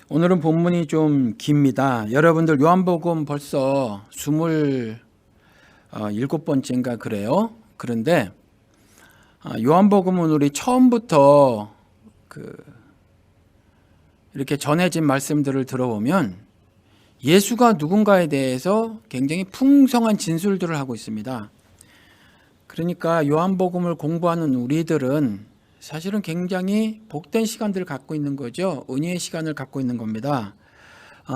오늘은 본문이 좀 깁니다. 여러분들 요한복음 벌써 27번째인가 그래요. 그런데 요한복음은 우리 처음부터 이렇게 전해진 말씀들을 들어보면 예수가 누군가에 대해서 굉장히 풍성한 진술들을 하고 있습니다. 그러니까 요한복음을 공부하는 우리들은 사실은 굉장히 복된 시간들을 갖고 있는 거죠. 은혜의 시간을 갖고 있는 겁니다.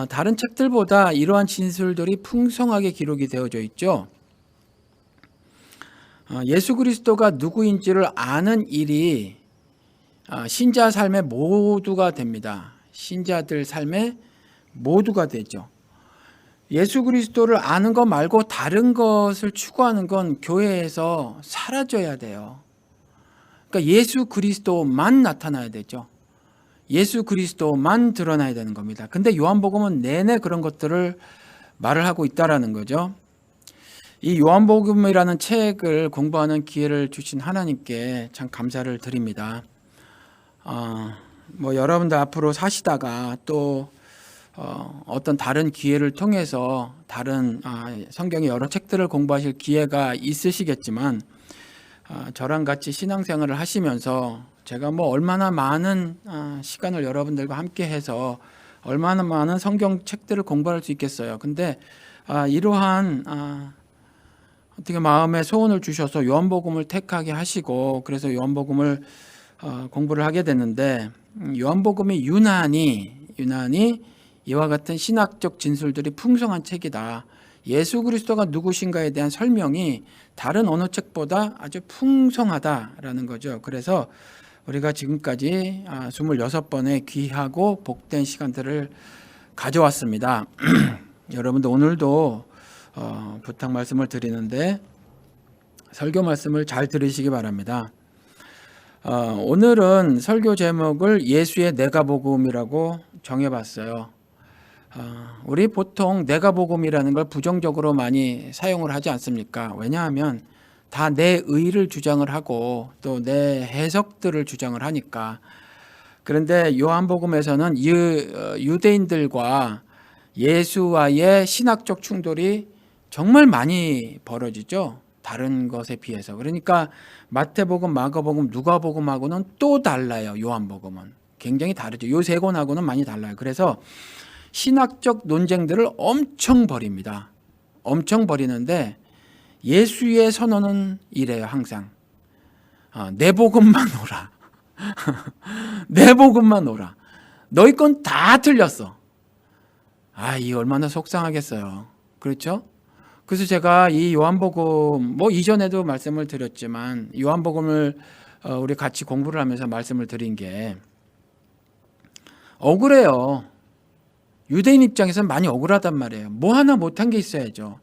다른 책들보다 이러한 진술들이 풍성하게 기록이 되어져 있죠. 예수 그리스도가 누구인지를 아는 일이 신자 삶의 모두가 됩니다. 신자들 삶의 모두가 되죠. 예수 그리스도를 아는 것 말고 다른 것을 추구하는 건 교회에서 사라져야 돼요. 그러니까 예수 그리스도만 나타나야 되죠. 예수 그리스도만 드러나야 되는 겁니다. 근데 요한복음은 내내 그런 것들을 말을 하고 있다라는 거죠. 이 요한복음이라는 책을 공부하는 기회를 주신 하나님께 참 감사를 드립니다. 여러분들 앞으로 사시다가 또 어떤 다른 기회를 통해서 다른 성경의 여러 책들을 공부하실 기회가 있으시겠지만 저랑 같이 신앙생활을 하시면서 제가 얼마나 많은 시간을 여러분들과 함께 해서 얼마나 많은 성경 책들을 공부할 수 있겠어요. 근데 이러한 어떻게 마음의 소원을 주셔서 요한복음을 택하게 하시고 그래서 요한복음을 공부를 하게 됐는데 요한복음이 유난히 이와 같은 신학적 진술들이 풍성한 책이다. 예수 그리스도가 누구신가에 대한 설명이 다른 어느 책보다 아주 풍성하다라는 거죠. 그래서 우리가 지금까지 26번의 귀하고 복된 시간들을 가져왔습니다. 여러분들 오늘도 부탁 말씀을 드리는데 설교 말씀을 잘 들으시기 바랍니다. 오늘은 설교 제목을 예수의 내가복음이라고 정해봤어요. 우리 보통 내가복음이라는 걸 부정적으로 많이 사용을 하지 않습니까? 왜냐하면 다 내 의를 주장을 하고 또 내 해석들을 주장을 하니까. 그런데 요한복음에서는 유대인들과 예수와의 신학적 충돌이 정말 많이 벌어지죠. 다른 것에 비해서. 그러니까 마태복음, 마가복음, 누가복음하고는 또 달라요. 요한복음은 굉장히 다르죠. 요 세 권하고는 많이 달라요. 그래서 신학적 논쟁들을 엄청 벌입니다. 엄청 벌이는데 예수의 선언은 이래요. 항상 내 복음만 오라. 내 복음만 오라. 너희 건 다 틀렸어. 이 얼마나 속상하겠어요. 그렇죠? 그래서 제가 이 요한복음 이전에도 말씀을 드렸지만 요한복음을 우리 같이 공부를 하면서 말씀을 드린 게 억울해요. 유대인 입장에서는 많이 억울하단 말이에요. 하나 못한 게 있어야죠.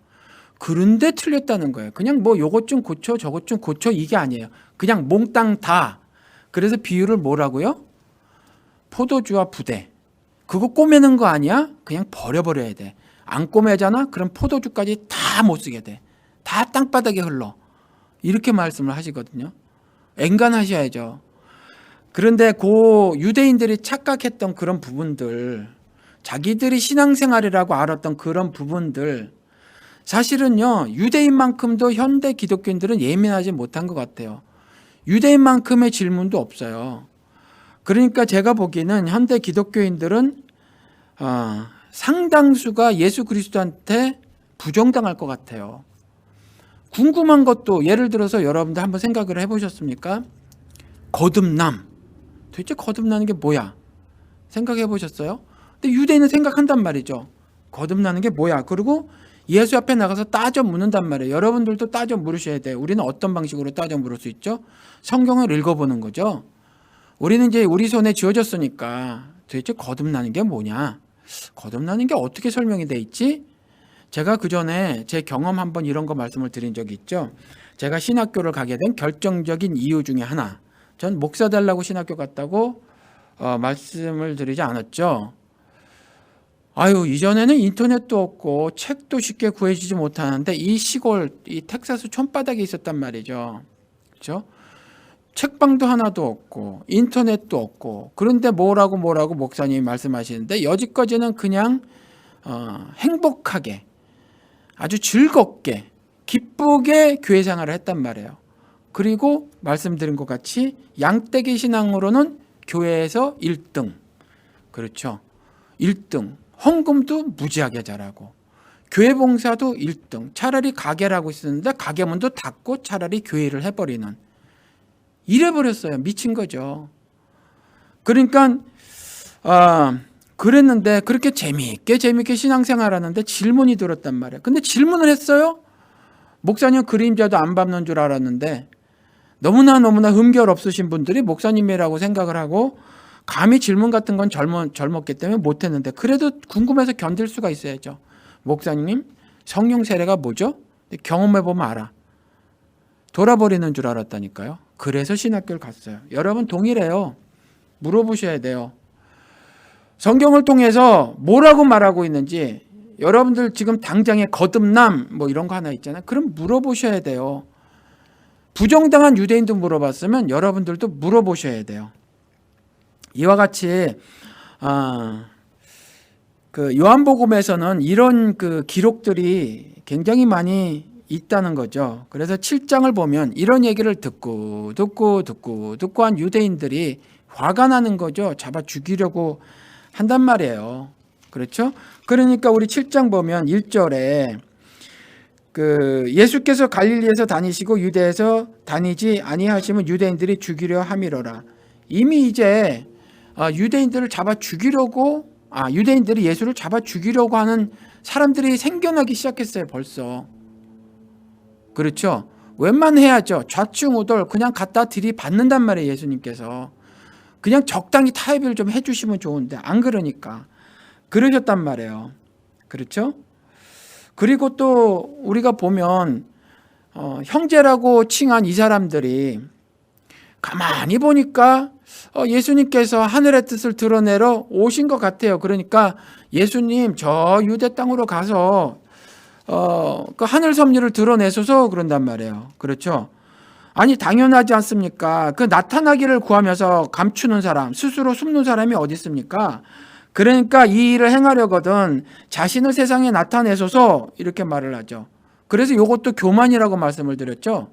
그런데 틀렸다는 거예요. 그냥 요것 좀 고쳐 저것 좀 고쳐 이게 아니에요. 그냥 몽땅 다. 그래서 비유를 뭐라고요? 포도주와 부대. 그거 꼬매는 거 아니야? 그냥 버려버려야 돼. 안 꼬매잖아? 그럼 포도주까지 다 못 쓰게 돼. 다 땅바닥에 흘러. 이렇게 말씀을 하시거든요. 엔간하셔야죠. 그런데 유대인들이 착각했던 그런 부분들, 자기들이 신앙생활이라고 알았던 그런 부분들, 사실은요 유대인만큼도 현대 기독교인들은 예민하지 못한 것 같아요. 유대인만큼의 질문도 없어요. 그러니까 제가 보기에는 현대 기독교인들은 상당수가 예수 그리스도한테 부정당할 것 같아요. 궁금한 것도 예를 들어서 여러분들 한번 생각을 해보셨습니까? 거듭남. 도대체 거듭나는 게 뭐야? 생각해 보셨어요? 근데 유대인은 생각한단 말이죠. 거듭나는 게 뭐야? 그리고 예수 앞에 나가서 따져 묻는단 말이에요. 여러분들도 따져 물으셔야 돼요. 우리는 어떤 방식으로 따져 물을 수 있죠? 성경을 읽어보는 거죠. 우리는 이제 우리 손에 쥐어졌으니까 도대체 거듭나는 게 뭐냐? 거듭나는 게 어떻게 설명이 돼 있지? 제가 그 전에 제 경험 한번 이런 거 말씀을 드린 적이 있죠. 제가 신학교를 가게 된 결정적인 이유 중에 하나. 전 목사 되려고 신학교 갔다고 말씀을 드리지 않았죠. 이전에는 인터넷도 없고 책도 쉽게 구해지지 못하는데 이 시골, 이 텍사스 촌바닥에 있었단 말이죠. 그렇죠? 책방도 하나도 없고 인터넷도 없고 그런데 뭐라고 목사님이 말씀하시는데 여지까지는 그냥 행복하게 아주 즐겁게 기쁘게 교회 생활을 했단 말이에요. 그리고 말씀드린 것 같이 양떼기 신앙으로는 교회에서 1등, 그렇죠, 1등, 헌금도 무지하게 잘하고 교회 봉사도 1등, 차라리 가게라고 있었는데 가게 문도 닫고 차라리 교회를 해버리는, 이래버렸어요. 미친 거죠. 그러니까 그랬는데 그렇게 재미있게 신앙생활 하는데 질문이 들었단 말이에요. 근데 질문을 했어요. 목사님 그림자도 안 밟는 줄 알았는데 너무나 흠결 없으신 분들이 목사님이라고 생각을 하고 감히 질문 같은 건 젊었기 때문에 못했는데 그래도 궁금해서 견딜 수가 있어야죠. 목사님 성령 세례가 뭐죠? 경험해보면 알아. 돌아버리는 줄 알았다니까요. 그래서 신학교를 갔어요. 여러분 동일해요. 물어보셔야 돼요. 성경을 통해서 뭐라고 말하고 있는지 여러분들 지금 당장에 거듭남 뭐 이런 거 하나 있잖아요. 그럼 물어보셔야 돼요. 부정당한 유대인도 물어봤으면 여러분들도 물어보셔야 돼요. 이와 같이 그 요한복음에서는 이런 그 기록들이 굉장히 많이 있다는 거죠. 그래서 7장을 보면 이런 얘기를 듣고 한 유대인들이 화가 나는 거죠. 잡아 죽이려고 한단 말이에요. 그렇죠? 그러니까 우리 7장 보면 1절에 그 예수께서 갈릴리에서 다니시고 유대에서 다니지 아니하시면 유대인들이 죽이려 함이로라. 이미 이제 유대인들을 잡아 죽이려고 유대인들이 예수를 잡아 죽이려고 하는 사람들이 생겨나기 시작했어요. 벌써. 그렇죠? 웬만해야죠. 좌충우돌 그냥 갖다 들이받는단 말이에요. 예수님께서. 그냥 적당히 타협을 좀 해주시면 좋은데 안 그러니까. 그러셨단 말이에요. 그렇죠? 그리고 또 우리가 보면 형제라고 칭한 이 사람들이 가만히 보니까 예수님께서 하늘의 뜻을 드러내러 오신 것 같아요. 그러니까 예수님 저 유대 땅으로 가서 그 하늘 섭리를 드러내소서 그런단 말이에요. 그렇죠? 아니 당연하지 않습니까? 그 나타나기를 구하면서 감추는 사람, 스스로 숨는 사람이 어디 있습니까? 그러니까 이 일을 행하려거든 자신을 세상에 나타내소서 이렇게 말을 하죠. 그래서 이것도 교만이라고 말씀을 드렸죠.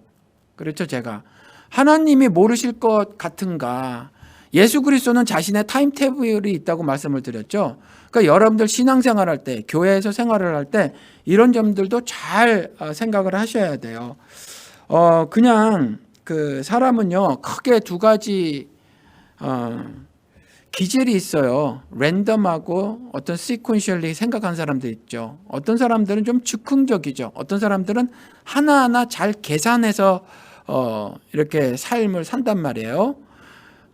그렇죠. 제가 하나님이 모르실 것 같은가, 예수 그리스도는 자신의 타임테이블이 있다고 말씀을 드렸죠. 그러니까 여러분들 신앙생활할 때, 교회에서 생활을 할 때 이런 점들도 잘 생각을 하셔야 돼요. 그냥 그 사람은요 크게 두 가지 기질이 있어요. 랜덤하고 어떤 시퀀셜리 생각하는 사람들 있죠. 어떤 사람들은 좀 즉흥적이죠. 어떤 사람들은 하나하나 잘 계산해서 이렇게 삶을 산단 말이에요.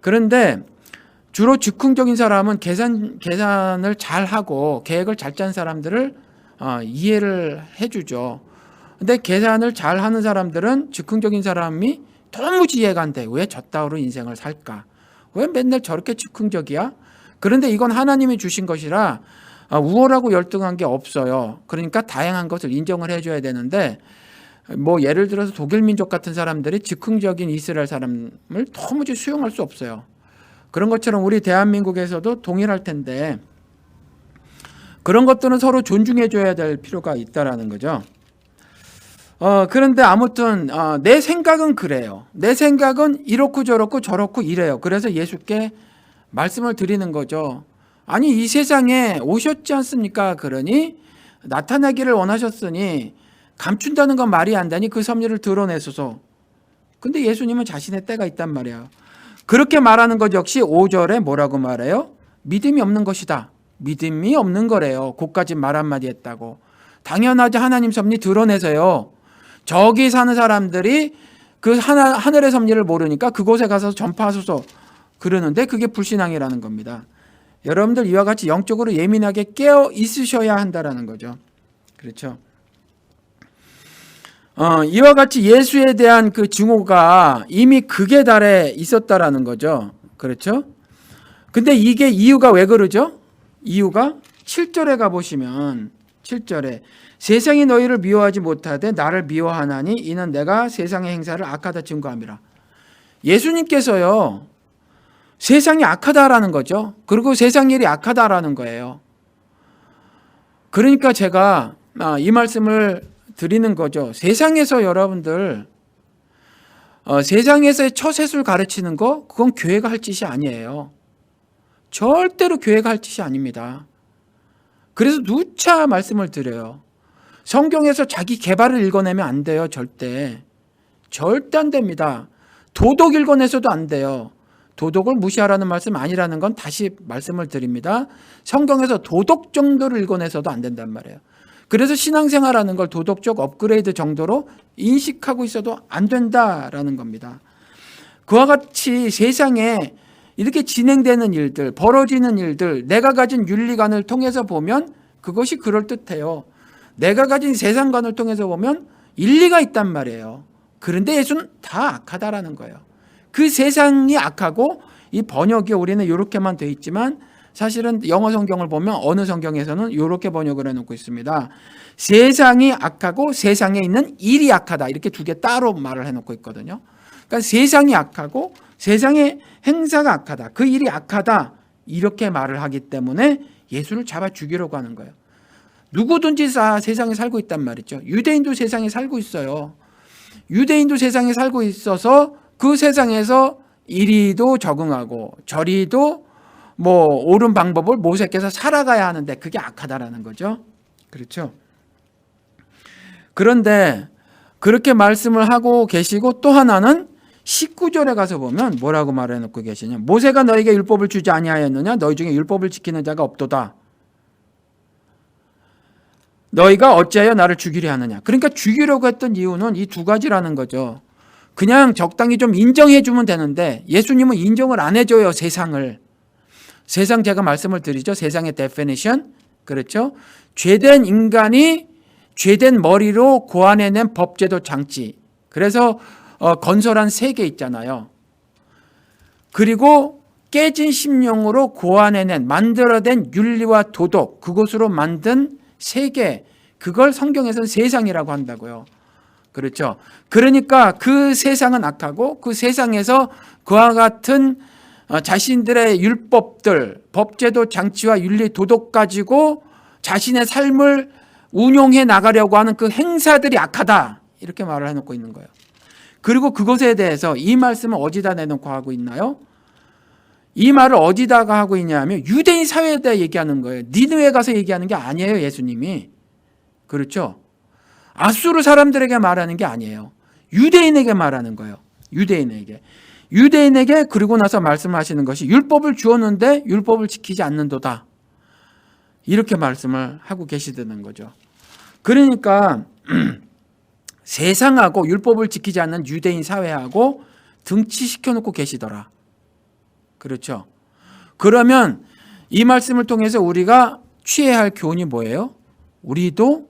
그런데 주로 즉흥적인 사람은 계산을 잘 하고 계획을 잘 짠 사람들을 이해를 해주죠. 근데 계산을 잘 하는 사람들은 즉흥적인 사람이 도무지 이해가 안 돼. 왜 저 따위로 인생을 살까? 왜 맨날 저렇게 즉흥적이야? 그런데 이건 하나님이 주신 것이라 우월하고 열등한 게 없어요. 그러니까 다양한 것을 인정을 해줘야 되는데 뭐 예를 들어서 독일 민족 같은 사람들이 즉흥적인 이스라엘 사람을 도무지 수용할 수 없어요. 그런 것처럼 우리 대한민국에서도 동일할 텐데 그런 것들은 서로 존중해줘야 될 필요가 있다라는 거죠. 그런데 아무튼 내 생각은 그래요. 내 생각은 이렇고 저렇고 이래요. 그래서 예수께 말씀을 드리는 거죠. 아니 이 세상에 오셨지 않습니까? 그러니 나타나기를 원하셨으니 감춘다는 건 말이 안 되니 그 섭리를 드러내소서. 근데 예수님은 자신의 때가 있단 말이에요. 그렇게 말하는 것 역시 5절에 뭐라고 말해요? 믿음이 없는 것이다. 믿음이 없는 거래요. 그까지 말 한마디 했다고. 당연하지 하나님 섭리 드러내세요. 저기 사는 사람들이 그 하늘의 섭리를 모르니까 그곳에 가서 전파하소서 그러는데 그게 불신앙이라는 겁니다. 여러분들 이와 같이 영적으로 예민하게 깨어 있으셔야 한다라는 거죠. 그렇죠? 이와 같이 예수에 대한 그 증오가 이미 극에 달해 있었다라는 거죠. 그렇죠? 근데 이게 이유가 왜 그러죠? 이유가 7절에 가보시면 7절에 세상이 너희를 미워하지 못하되 나를 미워하나니 이는 내가 세상의 행사를 악하다 증거함이라. 예수님께서요, 세상이 악하다라는 거죠. 그리고 세상 일이 악하다라는 거예요. 그러니까 제가 이 말씀을 드리는 거죠. 세상에서 여러분들, 세상에서의 처세술 가르치는 거, 그건 교회가 할 짓이 아니에요. 절대로 교회가 할 짓이 아닙니다. 그래서 누차 말씀을 드려요. 성경에서 자기 개발을 읽어내면 안 돼요. 절대 안 됩니다. 도덕 읽어내서도 안 돼요. 도덕을 무시하라는 말씀 아니라는 건 다시 말씀을 드립니다. 성경에서 도덕 정도를 읽어내서도 안 된단 말이에요. 그래서 신앙생활하는 걸 도덕적 업그레이드 정도로 인식하고 있어도 안 된다라는 겁니다. 그와 같이 세상에 이렇게 진행되는 일들, 벌어지는 일들, 내가 가진 윤리관을 통해서 보면 그것이 그럴듯해요. 내가 가진 세상관을 통해서 보면 일리가 있단 말이에요. 그런데 예수는 다 악하다라는 거예요. 그 세상이 악하고, 이 번역이 우리는 이렇게만 돼 있지만 사실은 영어 성경을 보면 어느 성경에서는 이렇게 번역을 해놓고 있습니다. 세상이 악하고 세상에 있는 일이 악하다, 이렇게 두 개 따로 말을 해놓고 있거든요. 그러니까 세상이 악하고 세상의 행사가 악하다, 그 일이 악하다, 이렇게 말을 하기 때문에 예수를 잡아 죽이려고 하는 거예요. 누구든지 다 세상에 살고 있단 말이죠. 유대인도 세상에 살고 있어요. 유대인도 세상에 살고 있어서 그 세상에서 이리도 적응하고 저리도 옳은 방법을 모색해서 살아가야 하는데 그게 악하다라는 거죠. 그렇죠? 그런데 그렇게 말씀을 하고 계시고, 또 하나는 19절에 가서 보면 뭐라고 말해놓고 계시냐. 모세가 너에게 율법을 주지 아니하였느냐? 너희 중에 율법을 지키는 자가 없도다. 너희가 어찌하여 나를 죽이려 하느냐. 그러니까 죽이려고 했던 이유는 이 두 가지라는 거죠. 그냥 적당히 좀 인정해 주면 되는데 예수님은 인정을 안 해줘요. 세상을. 세상, 제가 말씀을 드리죠. 세상의 definition. 그렇죠? 죄된 인간이 죄된 머리로 고안해낸 법제도 장치. 그래서 건설한 세계 있잖아요. 그리고 깨진 심령으로 고안해낸, 만들어낸 윤리와 도덕, 그것으로 만든 세계, 그걸 성경에서는 세상이라고 한다고요. 그렇죠? 그러니까 그 세상은 악하고, 그 세상에서 그와 같은 자신들의 율법들, 법제도 장치와 윤리 도덕 가지고 자신의 삶을 운용해 나가려고 하는 그 행사들이 악하다, 이렇게 말을 해놓고 있는 거예요. 그리고 그것에 대해서 이 말씀을 어디다 내놓고 하고 있나요? 이 말을 어디다가 하고 있냐면 유대인 사회에다 얘기하는 거예요. 니느웨 가서 얘기하는 게 아니에요. 예수님이. 그렇죠? 아수르 사람들에게 말하는 게 아니에요. 유대인에게 말하는 거예요. 유대인에게. 그리고 나서 말씀하시는 것이 율법을 주었는데 율법을 지키지 않는도다, 이렇게 말씀을 하고 계시다는 거죠. 그러니까 세상하고 율법을 지키지 않는 유대인 사회하고 등치시켜 놓고 계시더라. 그렇죠? 그러면 이 말씀을 통해서 우리가 취해야 할 교훈이 뭐예요? 우리도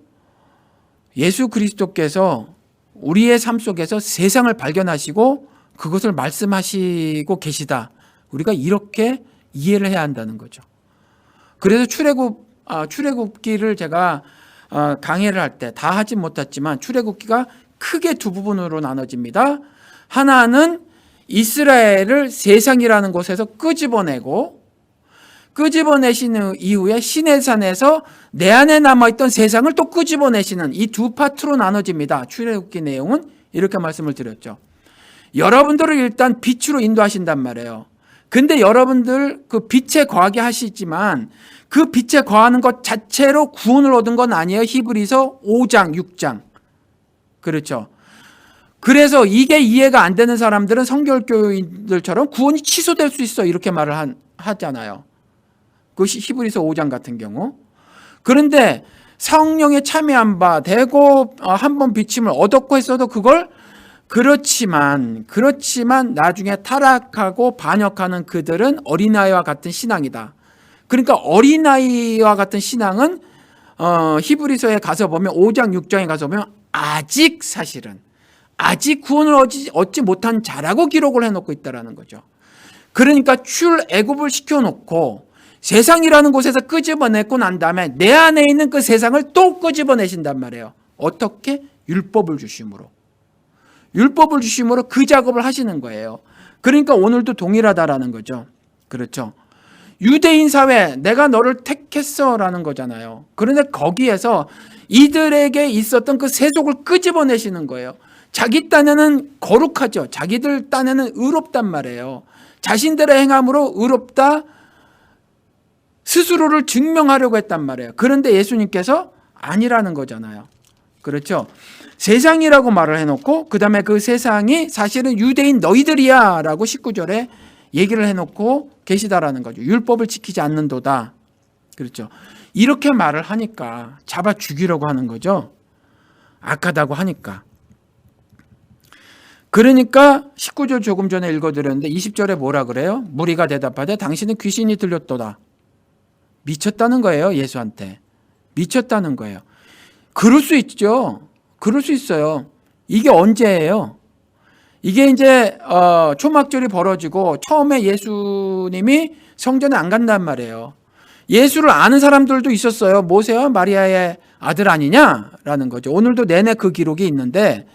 예수 그리스도께서 우리의 삶 속에서 세상을 발견하시고 그것을 말씀하시고 계시다, 우리가 이렇게 이해를 해야 한다는 거죠. 그래서 출애굽기를 제가 강해를 할 때 다 하진 못했지만 출애굽기가 크게 두 부분으로 나눠집니다. 하나는 이스라엘을 세상이라는 곳에서 끄집어내신 이후에 시내산에서 내 안에 남아있던 세상을 또 끄집어내시는 이 두 파트로 나눠집니다. 출애굽기 내용은 이렇게 말씀을 드렸죠. 여러분들을 일단 빛으로 인도하신단 말이에요. 근데 여러분들 그 빛에 거하게 하시지만 그 빛에 거하는 것 자체로 구원을 얻은 건 아니에요. 히브리서 5장, 6장. 그렇죠. 그래서 이게 이해가 안 되는 사람들은 성결교인들처럼 구원이 취소될 수 있어, 이렇게 말을 하잖아요. 그것이 히브리서 5장 같은 경우. 그런데 성령에 참여한 바 되고 한 번 비침을 얻었고 했어도 그걸 그렇지만 나중에 타락하고 반역하는 그들은 어린아이와 같은 신앙이다. 그러니까 어린아이와 같은 신앙은 히브리서에 가서 보면 5장 6장에 가서 보면 아직 구원을 얻지 못한 자라고 기록을 해놓고 있다는 거죠. 그러니까 출애굽을 시켜놓고 세상이라는 곳에서 끄집어내고 난 다음에 내 안에 있는 그 세상을 또 끄집어내신단 말이에요. 어떻게? 율법을 주심으로. 율법을 주심으로 그 작업을 하시는 거예요. 그러니까 오늘도 동일하다라는 거죠. 그렇죠. 유대인 사회, 내가 너를 택했어라는 거잖아요. 그런데 거기에서 이들에게 있었던 그 세속을 끄집어내시는 거예요. 자기 딴에는 거룩하죠. 자기들 딴에는 의롭단 말이에요. 자신들의 행함으로 의롭다 스스로를 증명하려고 했단 말이에요. 그런데 예수님께서 아니라는 거잖아요. 그렇죠. 세상이라고 말을 해놓고 그 다음에 그 세상이 사실은 유대인 너희들이야 라고 19절에 얘기를 해놓고 계시다라는 거죠. 율법을 지키지 않는도다. 그렇죠. 이렇게 말을 하니까 잡아 죽이려고 하는 거죠. 악하다고 하니까. 그러니까 19절 조금 전에 읽어드렸는데 20절에 뭐라 그래요? 무리가 대답하되 당신은 귀신이 들렸도다. 미쳤다는 거예요. 예수한테. 미쳤다는 거예요. 그럴 수 있죠. 그럴 수 있어요. 이게 언제예요? 이게 이제 초막절이 벌어지고 처음에 예수님이 성전에 안 간단 말이에요. 예수를 아는 사람들도 있었어요. 모세와 마리아의 아들 아니냐라는 거죠. 오늘도 내내 그 기록이 있는데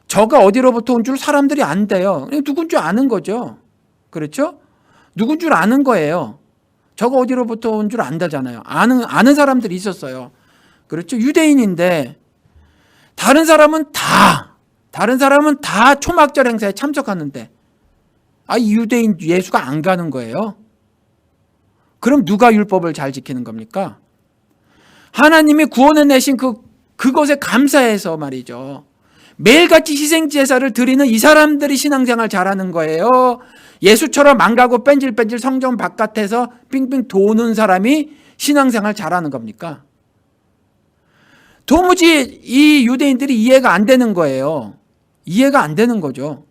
저가 어디로부터 온 줄 사람들이 안 돼요. 누군 줄 아는 거죠. 그렇죠? 누군 줄 아는 거예요. 저가 어디로부터 온 줄 안다잖아요. 아는 사람들이 있었어요. 그렇죠? 유대인인데 다른 사람은 다 초막절 행사에 참석하는데 이 유대인 예수가 안 가는 거예요. 그럼 누가 율법을 잘 지키는 겁니까? 하나님이 구원해 내신 그것에 감사해서 말이죠. 매일같이 희생제사를 드리는 이 사람들이 신앙생활 잘하는 거예요. 예수처럼 안 가고 뺀질뺀질 성전 바깥에서 빙빙 도는 사람이 신앙생활 잘하는 겁니까? 도무지 이 유대인들이 이해가 안 되는 거예요. 이해가 안 되는 거죠.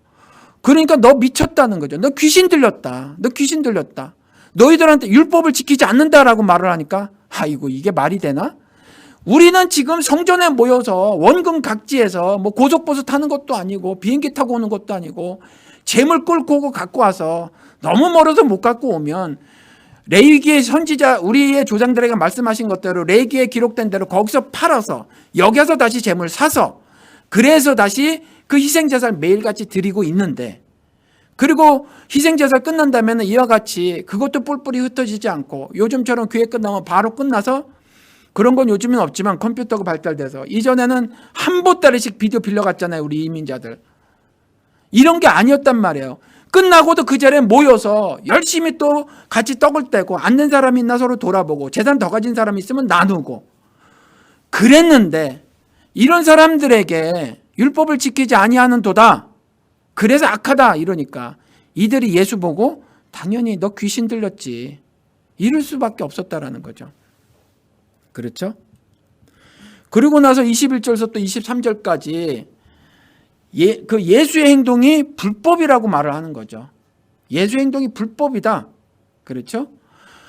그러니까 너 미쳤다는 거죠. 너 귀신 들렸다. 너 귀신 들렸다. 너희들한테 율법을 지키지 않는다라고 말을 하니까 아이고 이게 말이 되나? 우리는 지금 성전에 모여서 원금 각지에서 뭐 고속버스 타는 것도 아니고 비행기 타고 오는 것도 아니고 재물 끌고 갖고 와서 너무 멀어서 못 갖고 오면 레위기의 선지자 우리의 조상들에게 말씀하신 것대로 레위기에 기록된 대로 거기서 팔아서 여기서 다시 재물 사서 그래서 다시 그 희생제사를 매일같이 드리고 있는데 그리고 희생제사 끝난다면 이와 같이 그것도 뿔뿔이 흩어지지 않고 요즘처럼 교회 끝나면 바로 끝나서 그런 건 요즘은 없지만 컴퓨터가 발달돼서 이전에는 한 보따리씩 비디오 빌려갔잖아요. 우리 이민자들. 이런 게 아니었단 말이에요. 끝나고도 그 자리에 모여서 열심히 또 같이 떡을 떼고 앉는 사람이 있나 서로 돌아보고 재산 더 가진 사람이 있으면 나누고 그랬는데 이런 사람들에게 율법을 지키지 아니하는 도다. 그래서 악하다 이러니까 이들이 예수 보고 당연히 너 귀신 들렸지. 이럴 수밖에 없었다라는 거죠. 그렇죠? 그리고 나서 21절에서 또 23절까지 그 예수의 행동이 불법이라고 말을 하는 거죠. 예수의 행동이 불법이다. 그렇죠?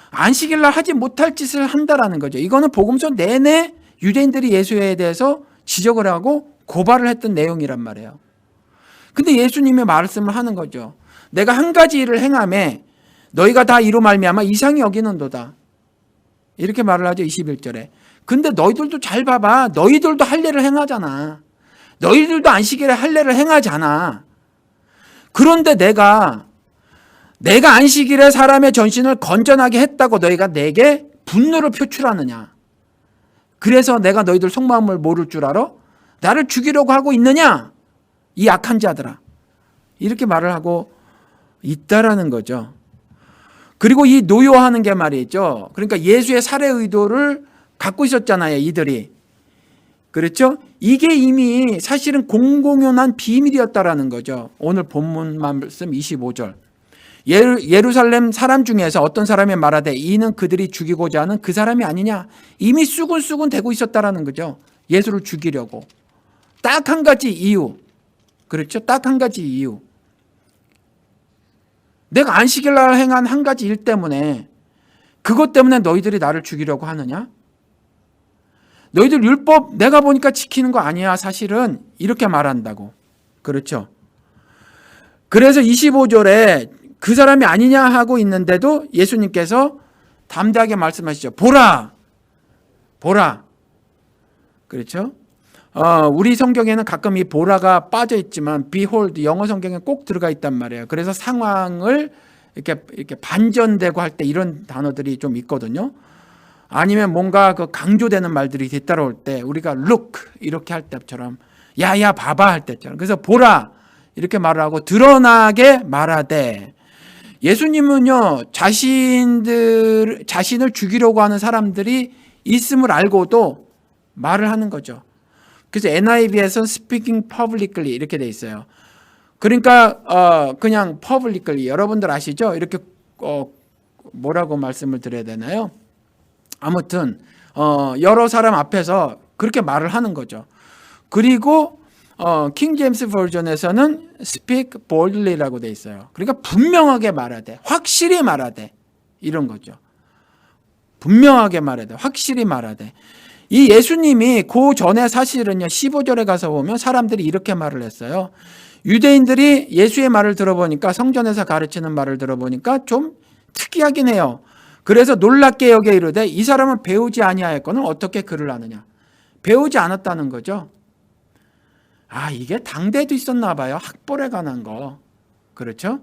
안식일 날 하지 못할 짓을 한다라는 거죠. 이거는 복음서 내내 유대인들이 예수에 대해서 지적을 하고 고발을 했던 내용이란 말이에요. 근데 예수님이 말씀을 하는 거죠. 내가 한 가지 일을 행함에 너희가 다 이로 말미암아 이상히 여기는도다. 이렇게 말을 하죠. 21절에. 근데 너희들도 잘 봐봐. 너희들도 할례를 행하잖아. 너희들도 안식일에 할례를 행하잖아. 그런데 내가 안식일에 사람의 전신을 건전하게 했다고 너희가 내게 분노를 표출하느냐. 그래서 내가 너희들 속마음을 모를 줄 알아? 나를 죽이려고 하고 있느냐? 이 악한 자들아. 이렇게 말을 하고 있다라는 거죠. 그리고 이 노여하는 게 말이죠. 그러니까 예수의 살해 의도를 갖고 있었잖아요. 이들이. 그렇죠? 이게 이미 사실은 공공연한 비밀이었다라는 거죠. 오늘 본문 말씀 25절. 예루살렘 사람 중에서 어떤 사람이 말하되 이는 그들이 죽이고자 하는 그 사람이 아니냐. 이미 쑥은쑥은 되고 있었다라는 거죠. 예수를 죽이려고. 딱 한 가지 이유. 그렇죠? 딱 한 가지 이유. 내가 안식일 날 행한 한 가지 일 때문에 그것 때문에 너희들이 나를 죽이려고 하느냐? 너희들 율법 내가 보니까 지키는 거 아니야. 사실은 이렇게 말한다고. 그렇죠? 그래서 25절에 그 사람이 아니냐 하고 있는데도 예수님께서 담대하게 말씀하시죠. 보라. 그렇죠? 우리 성경에는 가끔 이 보라가 빠져 있지만 behold 영어 성경에 꼭 들어가 있단 말이에요. 그래서 상황을 이렇게 반전되고 할 때 이런 단어들이 좀 있거든요. 아니면 뭔가 그 강조되는 말들이 뒤따라올 때 우리가 look 이렇게 할 때처럼 야야 봐봐 할 때처럼 그래서 보라 이렇게 말을 하고 드러나게 말하되 예수님은요 자신을 죽이려고 하는 사람들이 있음을 알고도 말을 하는 거죠. 그래서 NIV에서는 speaking publicly 이렇게 돼 있어요. 그러니까 그냥 publicly 여러분들 아시죠? 이렇게 뭐라고 말씀을 드려야 되나요? 아무튼 여러 사람 앞에서 그렇게 말을 하는 거죠. 그리고 킹 제임스 버전에서는 speak boldly라고 돼 있어요. 그러니까 분명하게 말하되 확실히 말하되 이런 거죠. 분명하게 말하되 확실히 말하되 이 예수님이 그 전에 사실은요 15절에 가서 보면 사람들이 이렇게 말을 했어요. 유대인들이 예수의 말을 들어보니까 성전에서 가르치는 말을 들어보니까 좀 특이하긴 해요. 그래서 놀랍게 여겨 이르되 이 사람은 배우지 아니하였거늘 어떻게 글을 아느냐. 배우지 않았다는 거죠. 이게 당대도 있었나 봐요. 학벌에 관한 거. 그렇죠?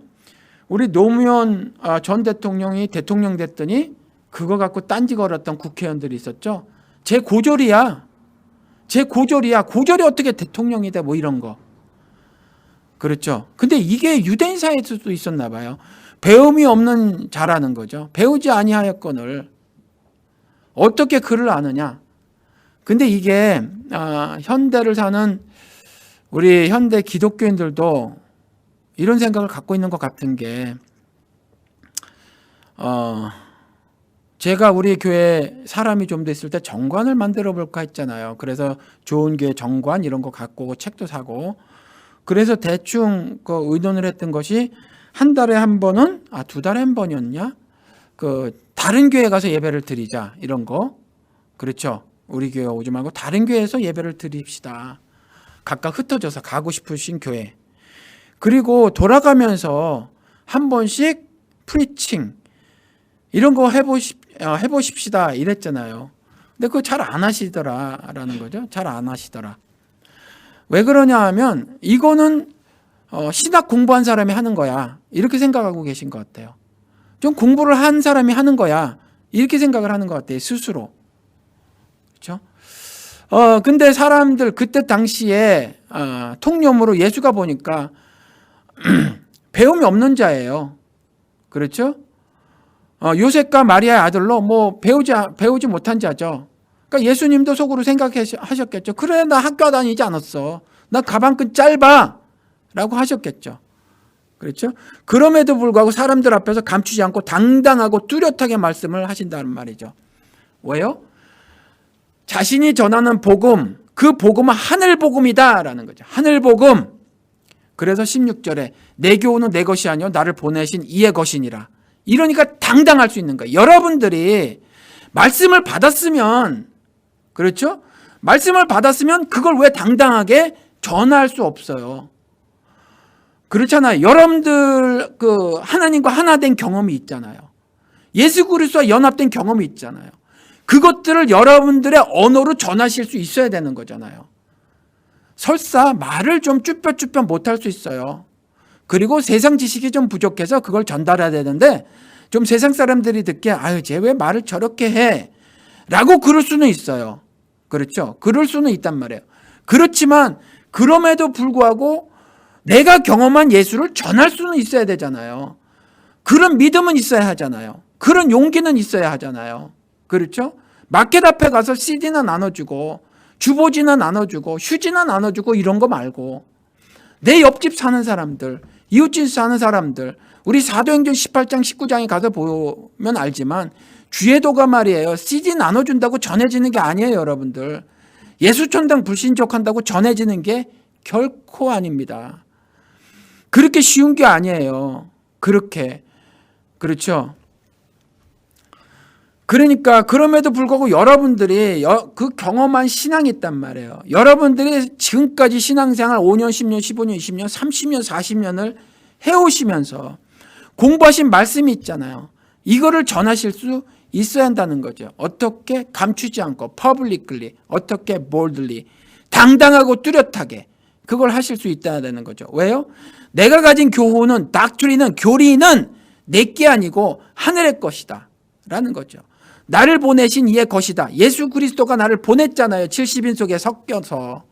우리 노무현 전 대통령이 대통령 됐더니 그거 갖고 딴지 걸었던 국회의원들이 있었죠. 제 고졸이야. 고졸이 어떻게 대통령이 돼? 뭐 이런 거. 그렇죠. 근데 이게 유대인 사회에서도 있었나 봐요. 배움이 없는 자라는 거죠. 배우지 아니하였거늘 어떻게 글을 아느냐. 근데 이게 현대를 사는 우리 현대 기독교인들도 이런 생각을 갖고 있는 것 같은 게 제가 우리 교회 사람이 좀 됐을 때 정관을 만들어 볼까 했잖아요. 그래서 좋은 교회 정관 이런 거 갖고 오고 책도 사고 그래서 대충 그 의논을 했던 것이 한 달에 한 번은 두 달에 한 번이었냐? 그 다른 교회 가서 예배를 드리자 이런 거. 그렇죠. 우리 교회 오지 말고 다른 교회에서 예배를 드립시다. 각각 흩어져서 가고 싶으신 교회. 그리고 돌아가면서 한 번씩 프리칭 이런 거 해보십시다 이랬잖아요. 근데 그거 잘 안 하시더라라는 거죠. 잘 안 하시더라. 왜 그러냐 하면 이거는 신학 공부한 사람이 하는 거야. 이렇게 생각하고 계신 것 같아요. 좀 공부를 한 사람이 하는 거야. 이렇게 생각을 하는 것 같아요. 스스로. 그렇죠? 근데 사람들 그때 당시에 통념으로 예수가 보니까 배움이 없는 자예요. 그렇죠? 요셉과 마리아의 아들로 뭐 배우지 못한 자죠. 그러니까 예수님도 속으로 생각하셨겠죠. 그래 나 학교 다니지 않았어. 나 가방끈 짧아. 라고 하셨겠죠. 그렇죠? 그럼에도 불구하고 사람들 앞에서 감추지 않고 당당하고 뚜렷하게 말씀을 하신다는 말이죠. 왜요? 자신이 전하는 복음, 그 복음은 하늘 복음이다라는 거죠. 하늘 복음. 그래서 16절에 내 교훈은 내 것이 아니요 나를 보내신 이의 것이니라. 이러니까 당당할 수 있는 거예요. 여러분들이 말씀을 받았으면 그렇죠? 말씀을 받았으면 그걸 왜 당당하게 전할 수 없어요. 그렇잖아요. 여러분들 그 하나님과 하나 된 경험이 있잖아요. 예수 그리스도와 연합된 경험이 있잖아요. 그것들을 여러분들의 언어로 전하실 수 있어야 되는 거잖아요. 설사 말을 좀 쭈뼛쭈뼛 못할 수 있어요. 그리고 세상 지식이 좀 부족해서 그걸 전달해야 되는데 좀 세상 사람들이 듣기에 쟤 왜 말을 저렇게 해? 라고 그럴 수는 있어요. 그렇죠? 그럴 수는 있단 말이에요. 그렇지만 그럼에도 불구하고 내가 경험한 예수를 전할 수는 있어야 되잖아요. 그런 믿음은 있어야 하잖아요. 그런 용기는 있어야 하잖아요. 그렇죠? 마켓 앞에 가서 CD나 나눠주고 주보지나 나눠주고 휴지나 나눠주고 이런 거 말고 내 옆집 사는 사람들, 이웃집 사는 사람들 우리 사도행전 18장 19장에 가서 보면 알지만 주의도가 말이에요. CD 나눠준다고 전해지는 게 아니에요. 여러분들. 예수천당 불신족한다고 전해지는 게 결코 아닙니다. 그렇게 쉬운 게 아니에요. 그렇게. 그렇죠? 그러니까 그럼에도 불구하고 여러분들이 그 경험한 신앙이 있단 말이에요. 여러분들이 지금까지 신앙생활 5년, 10년, 15년, 20년, 30년, 40년을 해오시면서 공부하신 말씀이 있잖아요. 이거를 전하실 수 있어야 한다는 거죠. 어떻게 감추지 않고 publicly, 어떻게 boldly 당당하고 뚜렷하게 그걸 하실 수 있다는 거죠. 왜요? 내가 가진 교훈은, 닥트리는, 교리는 내게 아니고 하늘의 것이다 라는 거죠. 나를 보내신 이의 것이다. 예수 그리스도가 나를 보냈잖아요. 70인 속에 섞여서.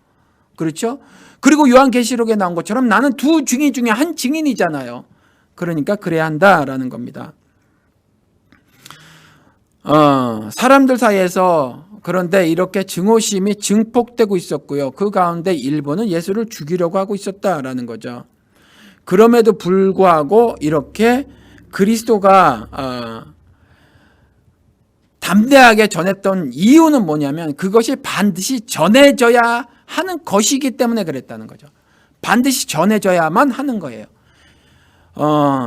그렇죠? 그리고 요한계시록에 나온 것처럼 나는 두 증인 중에 한 증인이잖아요. 그러니까 그래야 한다라는 겁니다. 사람들 사이에서 그런데 이렇게 증오심이 증폭되고 있었고요. 그 가운데 일부는 예수를 죽이려고 하고 있었다라는 거죠. 그럼에도 불구하고 이렇게 그리스도가 담대하게 전했던 이유는 뭐냐면 그것이 반드시 전해져야 하는 것이기 때문에 그랬다는 거죠. 반드시 전해져야만 하는 거예요.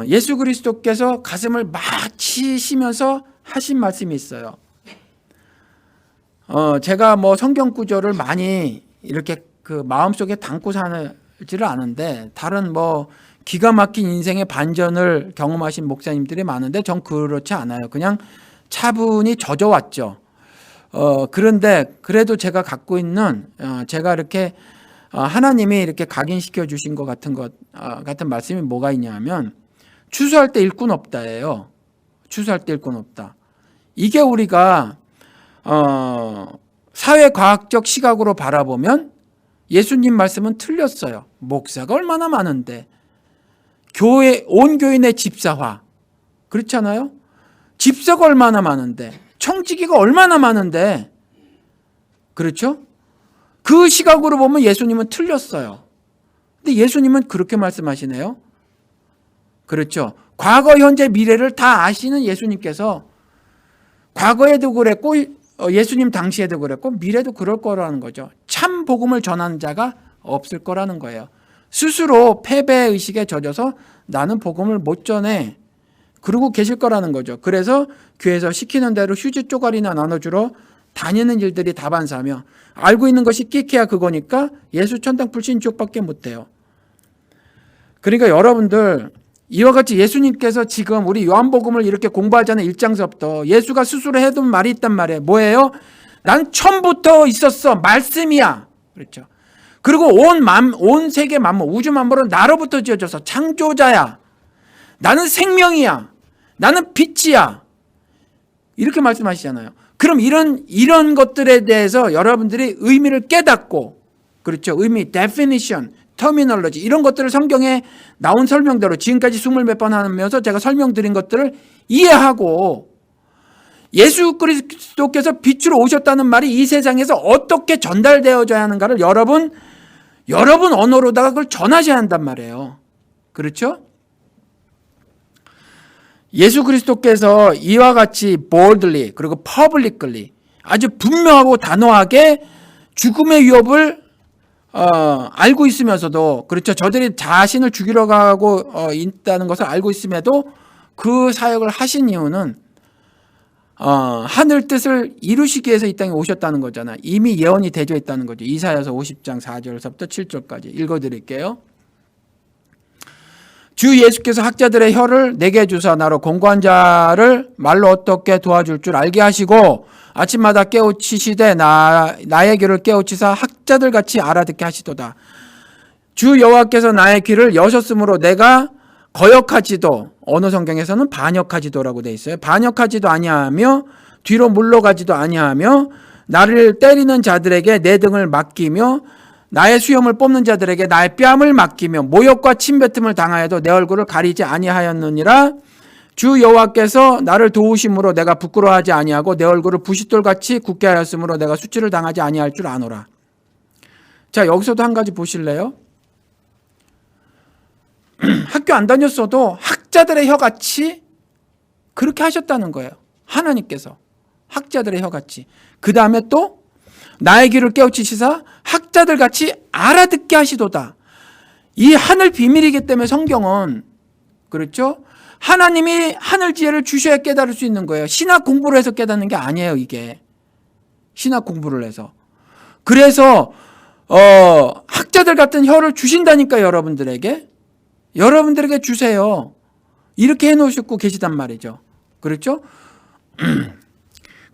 예수 그리스도께서 가슴을 막 치시면서 하신 말씀이 있어요. 제가 뭐 성경 구절을 많이 이렇게 그 마음속에 담고 살지를 않은데 다른 뭐 기가 막힌 인생의 반전을 경험하신 목사님들이 많은데 전 그렇지 않아요. 그냥 차분히 젖어왔죠. 그런데 그래도 제가 갖고 있는 제가 이렇게 하나님이 이렇게 각인시켜 주신 것 같은 말씀이 뭐가 있냐면 추수할 때 일꾼 없다예요. 추수할 때 일꾼 없다. 이게 우리가 사회과학적 시각으로 바라보면 예수님 말씀은 틀렸어요. 목사가 얼마나 많은데 교회 온 교인의 집사화 그렇잖아요. 집사가 얼마나 많은데 청지기가 얼마나 많은데 그렇죠? 그 시각으로 보면 예수님은 틀렸어요. 근데 예수님은 그렇게 말씀하시네요. 그렇죠. 과거, 현재, 미래를 다 아시는 예수님께서 과거에도 그랬고 예수님 당시에도 그랬고 미래도 그럴 거라는 거죠. 참 복음을 전하는 자가 없을 거라는 거예요. 스스로 패배의식에 젖어서 나는 복음을 못 전해 그러고 계실 거라는 거죠. 그래서 교회에서 시키는 대로 휴지 쪼가리나 나눠주러 다니는 일들이 다반사며 알고 있는 것이 끼케야 그거니까 예수 천당 불신 지옥밖에 못해요. 그러니까 여러분들 이와 같이 예수님께서 지금 우리 요한복음을 이렇게 공부하자는 1장서부터 예수가 스스로 해둔 말이 있단 말이에요. 뭐예요? 난 처음부터 있었어. 말씀이야. 그렇죠. 그리고 온 세계 만물, 우주 만물은 나로부터 지어져서 창조자야. 나는 생명이야. 나는 빛이야. 이렇게 말씀하시잖아요. 그럼 이런 것들에 대해서 여러분들이 의미를 깨닫고, 그렇죠. 의미, definition, terminology, 이런 것들을 성경에 나온 설명대로 지금까지 20몇 번 하면서 제가 설명드린 것들을 이해하고 예수 그리스도께서 빛으로 오셨다는 말이 이 세상에서 어떻게 전달되어져야 하는가를 여러분 언어로다가 그걸 전하셔야 한단 말이에요. 그렇죠? 예수 그리스도께서 이와 같이 boldly 그리고 publicly 아주 분명하고 단호하게 죽음의 위협을 알고 있으면서도 그렇죠. 저들이 자신을 죽이러 가고 있다는 것을 알고 있음에도 그 사역을 하신 이유는 하늘 뜻을 이루시기 위해서 이 땅에 오셨다는 거잖아요. 이미 예언이 되어 있다는 거죠. 이사야서 50장 4절서부터 7절까지 읽어드릴게요. 주 예수께서 학자들의 혀를 내게 주사 나로 공고한 자를 말로 어떻게 도와줄 줄 알게 하시고 아침마다 깨우치시되 나의 귀를 깨우치사 학자들 같이 알아듣게 하시도다. 주 여호와께서 나의 귀를 여셨으므로 내가 거역하지도 어느 성경에서는 반역하지도라고 되어 있어요. 반역하지도 아니하며 뒤로 물러가지도 아니하며 나를 때리는 자들에게 내 등을 맡기며 나의 수염을 뽑는 자들에게 나의 뺨을 맡기며 모욕과 침뱉음을 당하여도 내 얼굴을 가리지 아니하였느니라. 주 여호와께서 나를 도우심으로 내가 부끄러워하지 아니하고 내 얼굴을 부싯돌같이 굳게 하였으므로 내가 수치를 당하지 아니할 줄 아노라. 자, 여기서도 한 가지 보실래요? 학교 안 다녔어도 학자들의 혀같이 그렇게 하셨다는 거예요. 하나님께서 학자들의 혀같이. 그 다음에 또 나의 귀를 깨우치시사 학자들 같이 알아듣게 하시도다. 이 하늘 비밀이기 때문에 성경은 그렇죠? 하나님이 하늘 지혜를 주셔야 깨달을 수 있는 거예요. 신학 공부를 해서 깨닫는 게 아니에요. 이게 신학 공부를 해서. 그래서 학자들 같은 혀를 주신다니까 여러분들에게 주세요. 이렇게 해놓으시고 계시단 말이죠. 그렇죠?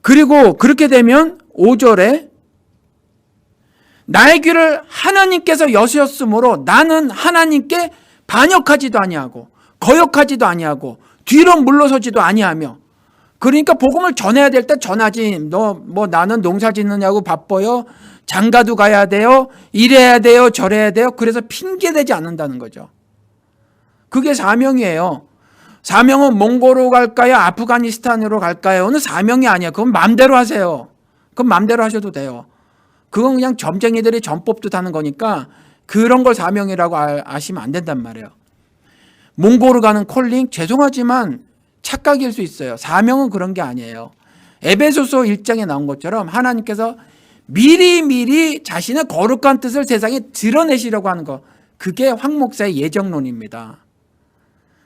그리고 그렇게 되면 5절에 나의 귀를 하나님께서 여셨으므로 나는 하나님께 반역하지도 아니하고 거역하지도 아니하고 뒤로 물러서지도 아니하며. 그러니까 복음을 전해야 될 때 전하지. 너 뭐 나는 농사 짓느냐고 바빠요. 장가도 가야 돼요. 이래야 돼요. 저래야 돼요. 그래서 핑계대지 않는다는 거죠. 그게 사명이에요. 사명은 몽골로 갈까요? 아프가니스탄으로 갈까요?는 사명이 아니에요. 그건 마음대로 하세요. 그건 마음대로 하셔도 돼요. 그건 그냥 점쟁이들이 전법도 타는 거니까 그런 걸 사명이라고 아시면 안 된단 말이에요. 몽골로 가는 콜링? 죄송하지만 착각일 수 있어요. 사명은 그런 게 아니에요. 에베소서 1장에 나온 것처럼 하나님께서 미리미리 자신의 거룩한 뜻을 세상에 드러내시려고 하는 거. 그게 황 목사의 예정론입니다.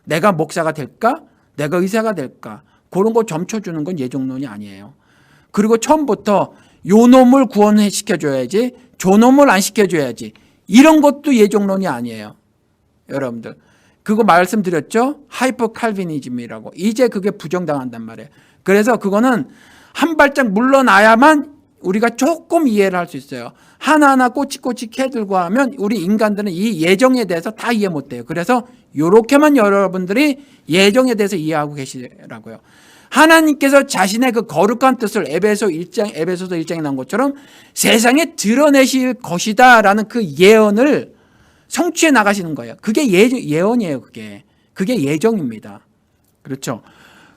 내가 목사가 될까? 내가 의사가 될까? 그런 거 점쳐주는 건 예정론이 아니에요. 그리고 처음부터 요 놈을 구원시켜줘야지 저 놈을 안 시켜줘야지 이런 것도 예정론이 아니에요. 여러분들 그거 말씀드렸죠? 하이퍼 칼비니즘이라고. 이제 그게 부정당한단 말이에요. 그래서 그거는 한 발짝 물러나야만 우리가 조금 이해를 할 수 있어요. 하나하나 꼬치꼬치 캐들고 하면 우리 인간들은 이 예정에 대해서 다 이해 못해요. 그래서 이렇게만 여러분들이 예정에 대해서 이해하고 계시라고요. 하나님께서 자신의 그 거룩한 뜻을 에베소서 1장에 나온 것처럼 세상에 드러내실 것이다 라는 그 예언을 성취해 나가시는 거예요. 그게 예언이에요. 그게 예정입니다. 그렇죠.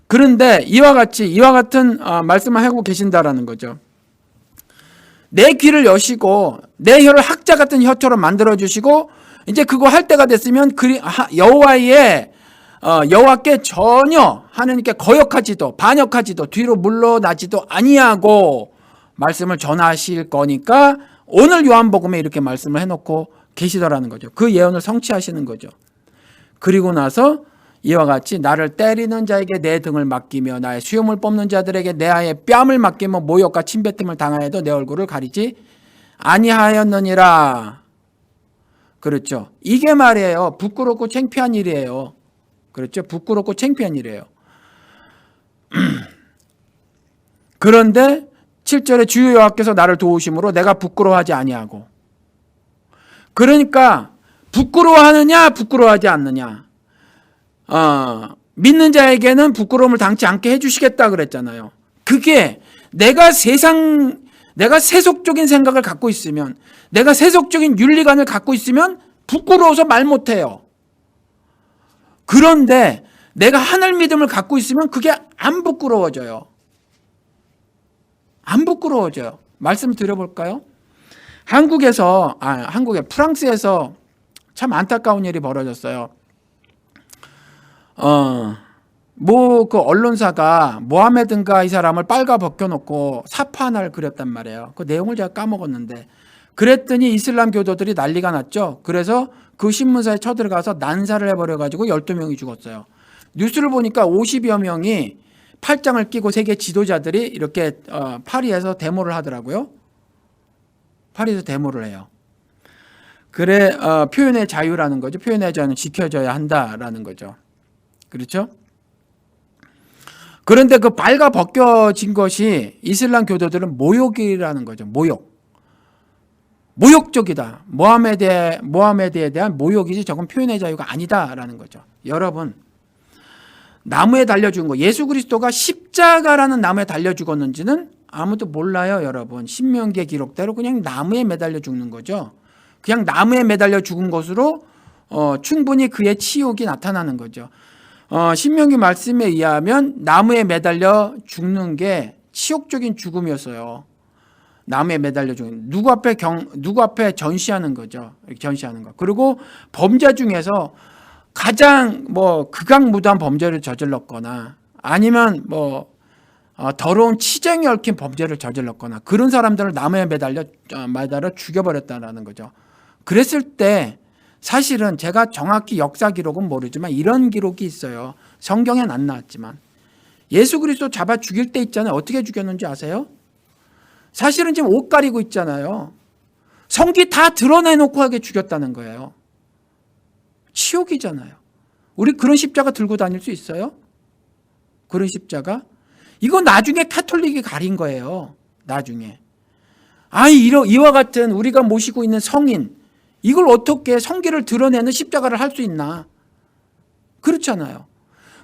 그런데 이와 같은 말씀을 하고 계신다라는 거죠. 내 귀를 여시고 내 혀를 학자 같은 혀처럼 만들어 주시고 이제 그거 할 때가 됐으면 여호와께 전혀 하나님께 거역하지도 반역하지도 뒤로 물러나지도 아니하고 말씀을 전하실 거니까 오늘 요한복음에 이렇게 말씀을 해놓고 계시더라는 거죠. 그 예언을 성취하시는 거죠. 그리고 나서 이와 같이 나를 때리는 자에게 내 등을 맡기며 나의 수염을 뽑는 자들에게 내 아의 뺨을 맡기며 모욕과 침뱉음을 당하여도 내 얼굴을 가리지 아니하였느니라. 그렇죠. 이게 말이에요. 부끄럽고 창피한 일이에요. 그렇죠. 부끄럽고 창피한 일이에요. 그런데 7절에 주여 여호와께서 나를 도우심으로 내가 부끄러워하지 아니하고. 그러니까 부끄러워하느냐 부끄러워하지 않느냐. 믿는 자에게는 부끄러움을 당치 않게 해주시겠다 그랬잖아요. 그게 내가 세속적인 생각을 갖고 있으면, 내가 세속적인 윤리관을 갖고 있으면 부끄러워서 말 못해요. 그런데 내가 하늘 믿음을 갖고 있으면 그게 안 부끄러워져요. 안 부끄러워져요. 말씀 드려볼까요? 프랑스에서 참 안타까운 일이 벌어졌어요. 그 언론사가 모하메드인가 이 사람을 빨가 벗겨놓고 사파 하나를 그렸단 말이에요. 그 내용을 제가 까먹었는데, 그랬더니 이슬람 교도들이 난리가 났죠. 그래서 그 신문사에 쳐들어가서 난사를 해버려가지고 12명이 죽었어요. 뉴스를 보니까 50여 명이 팔짱을 끼고 세계 지도자들이 이렇게 파리에서 데모를 하더라고요. 파리에서 데모를 해요. 그래, 표현의 자유라는 거죠. 표현의 자유는 지켜져야 한다라는 거죠. 그렇죠? 그런데 그 발가 벗겨진 것이 이슬람 교도들은 모욕이라는 거죠. 모욕적이다. 모하메드에 대한 모욕이지 저건 표현의 자유가 아니다라는 거죠. 여러분, 나무에 달려 죽은 거, 예수 그리스도가 십자가라는 나무에 달려 죽었는지는 아무도 몰라요, 여러분. 신명기의 기록대로 그냥 나무에 매달려 죽는 거죠. 그냥 나무에 매달려 죽은 것으로 충분히 그의 치욕이 나타나는 거죠. 신명기 말씀에 의하면 나무에 매달려 죽는 게 치욕적인 죽음이었어요. 나무에 매달려 죽는, 누구 앞에 전시하는 거죠. 전시하는 거. 그리고 범죄 중에서 가장 극악무도한 범죄를 저질렀거나 아니면 더러운 치정이 얽힌 범죄를 저질렀거나 그런 사람들을 나무에 매달려 죽여버렸다는 거죠. 그랬을 때 사실은 제가 정확히 역사 기록은 모르지만 이런 기록이 있어요. 성경엔 안 나왔지만 예수 그리스도 잡아 죽일 때 있잖아요. 어떻게 죽였는지 아세요? 사실은 지금 옷 가리고 있잖아요. 성기 다 드러내놓고 하게 죽였다는 거예요. 치욕이잖아요. 우리 그런 십자가 들고 다닐 수 있어요? 그런 십자가? 이거 나중에 카톨릭이 가린 거예요. 나중에. 이와 같은 우리가 모시고 있는 성인, 이걸 어떻게 성기를 드러내는 십자가를 할 수 있나? 그렇잖아요.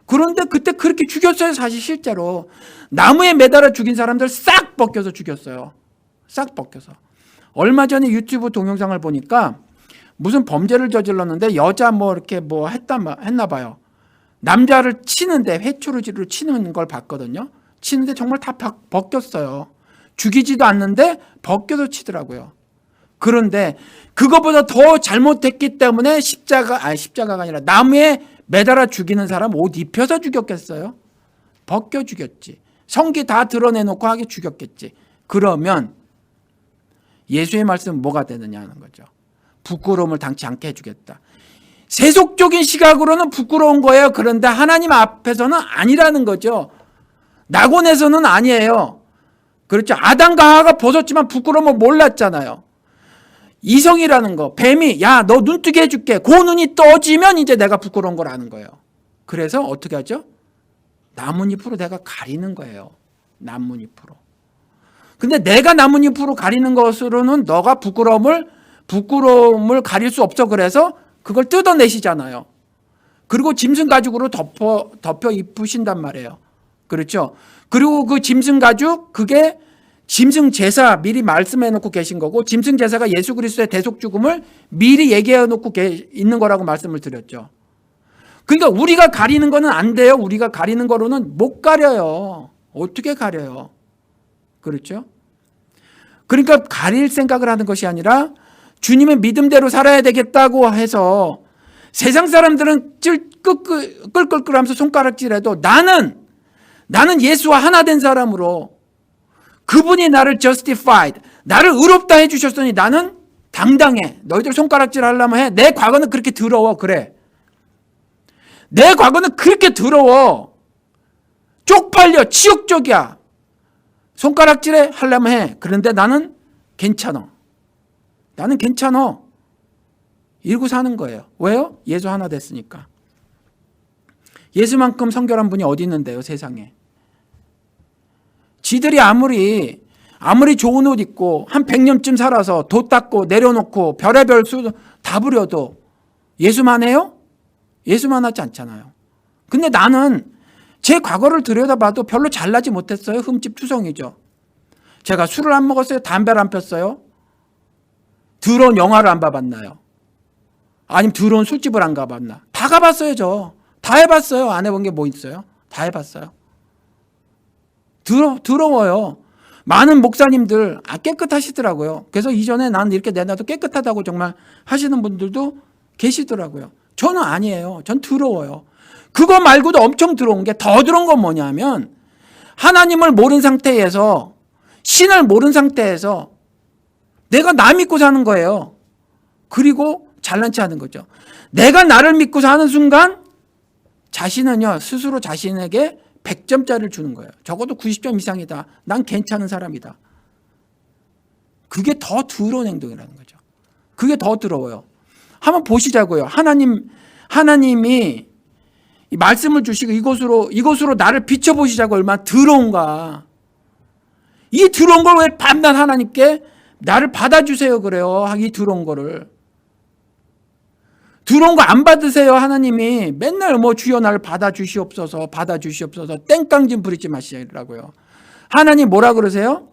그런데 그때 그렇게 죽였어요. 사실 실제로 나무에 매달아 죽인 사람들 싹 벗겨서 죽였어요. 싹 벗겨서. 얼마 전에 유튜브 동영상을 보니까 무슨 범죄를 저질렀는데 여자 이렇게 했나 봐요. 남자를 치는데 회초리로 치는 걸 봤거든요. 치는데 정말 다 벗겼어요. 죽이지도 않는데 벗겨서 치더라고요. 그런데 그거보다 더 잘못했기 때문에 십자가가 아니라 나무에 매달아 죽이는 사람 옷 입혀서 죽였겠어요? 벗겨 죽였지. 성기 다 드러내놓고 하게 죽였겠지. 그러면 예수의 말씀은 뭐가 되느냐 하는 거죠. 부끄러움을 당치 않게 해주겠다. 세속적인 시각으로는 부끄러운 거예요. 그런데 하나님 앞에서는 아니라는 거죠. 낙원에서는 아니에요. 그렇죠. 아담과 하와가 벗었지만 부끄러움을 몰랐잖아요. 이성이라는 거, 뱀이 야, 너 눈뜨게 해줄게. 그 눈이 떠지면 이제 내가 부끄러운 걸 아는 거예요. 그래서 어떻게 하죠? 나뭇잎으로 내가 가리는 거예요. 나뭇잎으로. 근데 내가 나뭇잎으로 가리는 것으로는 너가 부끄러움을 가릴 수 없어. 그래서 그걸 뜯어내시잖아요. 그리고 짐승 가죽으로 덮여 입으신단 말이에요. 그렇죠? 그리고 그 짐승 가죽, 그게 짐승 제사 미리 말씀해 놓고 계신 거고, 짐승 제사가 예수 그리스도의 대속 죽음을 미리 얘기해 놓고 있는 거라고 말씀을 드렸죠. 그러니까 우리가 가리는 거는 안 돼요. 우리가 가리는 거로는 못 가려요. 어떻게 가려요? 그렇죠? 그러니까 가릴 생각을 하는 것이 아니라 주님의 믿음대로 살아야 되겠다고 해서 세상 사람들은 끌끌끌하면서 손가락질해도 나는 예수와 하나 된 사람으로 그분이 나를 justified, 나를 의롭다 해주셨으니 나는 당당해. 너희들 손가락질 하려면 해. 내 과거는 그렇게 더러워. 그래. 내 과거는 그렇게 더러워. 쪽팔려. 치욕적이야. 손가락질해 하려면 해. 그런데 나는 괜찮아. 나는 괜찮아. 이러고 사는 거예요. 왜요? 예수 하나 됐으니까. 예수만큼 성결한 분이 어디 있는데요, 세상에. 지들이 아무리 좋은 옷 입고 한 100년쯤 살아서 도 닦고 내려놓고 별의별 수 다 부려도 예수만 해요? 예수만 하지 않잖아요. 근데 나는 제 과거를 들여다봐도 별로 잘나지 못했어요. 흠집 투성이죠. 제가 술을 안 먹었어요? 담배를 안 폈어요? 더러운 영화를 안 봐봤나요? 아니면 더러운 술집을 안 가봤나? 다 가봤어요. 저 다 해봤어요. 안 해본 게 뭐 있어요? 다 해봤어요. 더러워요. 많은 목사님들 깨끗하시더라고요. 그래서 이전에 난 이렇게 내놔도 깨끗하다고 정말 하시는 분들도 계시더라고요. 저는 아니에요. 전 더러워요. 그거 말고도 엄청 더러운 게, 더 더러운 건 뭐냐면 하나님을 모르는 상태에서, 신을 모르는 상태에서 내가 나 믿고 사는 거예요. 그리고 잘난 체 하는 거죠. 내가 나를 믿고 사는 순간 자신은요, 스스로 자신에게 100점짜리를 주는 거예요. 적어도 90점 이상이다. 난 괜찮은 사람이다. 그게 더 더러운 행동이라는 거죠. 그게 더 더러워요. 한번 보시자고요. 하나님이 이 말씀을 주시고 이것으로 나를 비춰보시자고 얼마나 더러운가. 이 더러운 걸 왜 밤낮 하나님께 나를 받아주세요 그래요. 이 더러운 거를. 더러운 거 안 받으세요. 하나님이 맨날 주여 나를 받아주시옵소서 땡깡 좀 부리지 마시라고요. 하나님 뭐라 그러세요?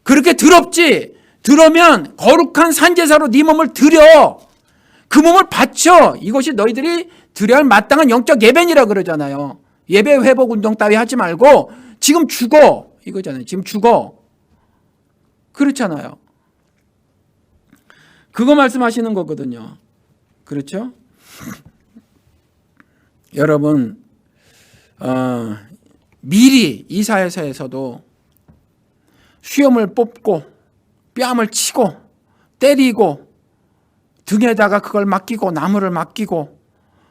그렇게 더럽지? 더러면 거룩한 산제사로 네 몸을 드려. 그 몸을 바쳐. 이것이 너희들이 드려야 할 마땅한 영적 예배니라 그러잖아요. 예배 회복 운동 따위 하지 말고 지금 죽어. 이거잖아요. 지금 죽어. 그렇잖아요. 그거 말씀하시는 거거든요. 그렇죠? 여러분, 미리 이사야서에서도 수염을 뽑고 뺨을 치고 때리고 등에다가 그걸 맡기고 나무를 맡기고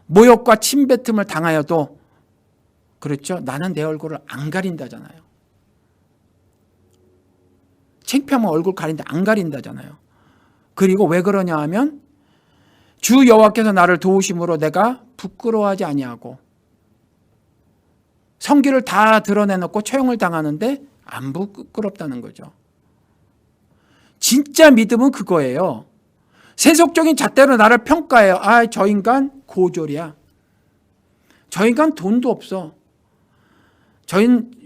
모욕과 침뱉음을 당하여도, 그렇죠? 나는 내 얼굴을 안 가린다잖아요. 창피하면 얼굴 가린다 안 가린다잖아요. 그리고 왜 그러냐 하면 주 여호와께서 나를 도우심으로 내가 부끄러워하지 아니하고, 성기를 다 드러내놓고 처형을 당하는데 안 부끄럽다는 거죠. 진짜 믿음은 그거예요. 세속적인 잣대로 나를 평가해요. 아, 저 인간 고졸이야. 저 인간 돈도 없어.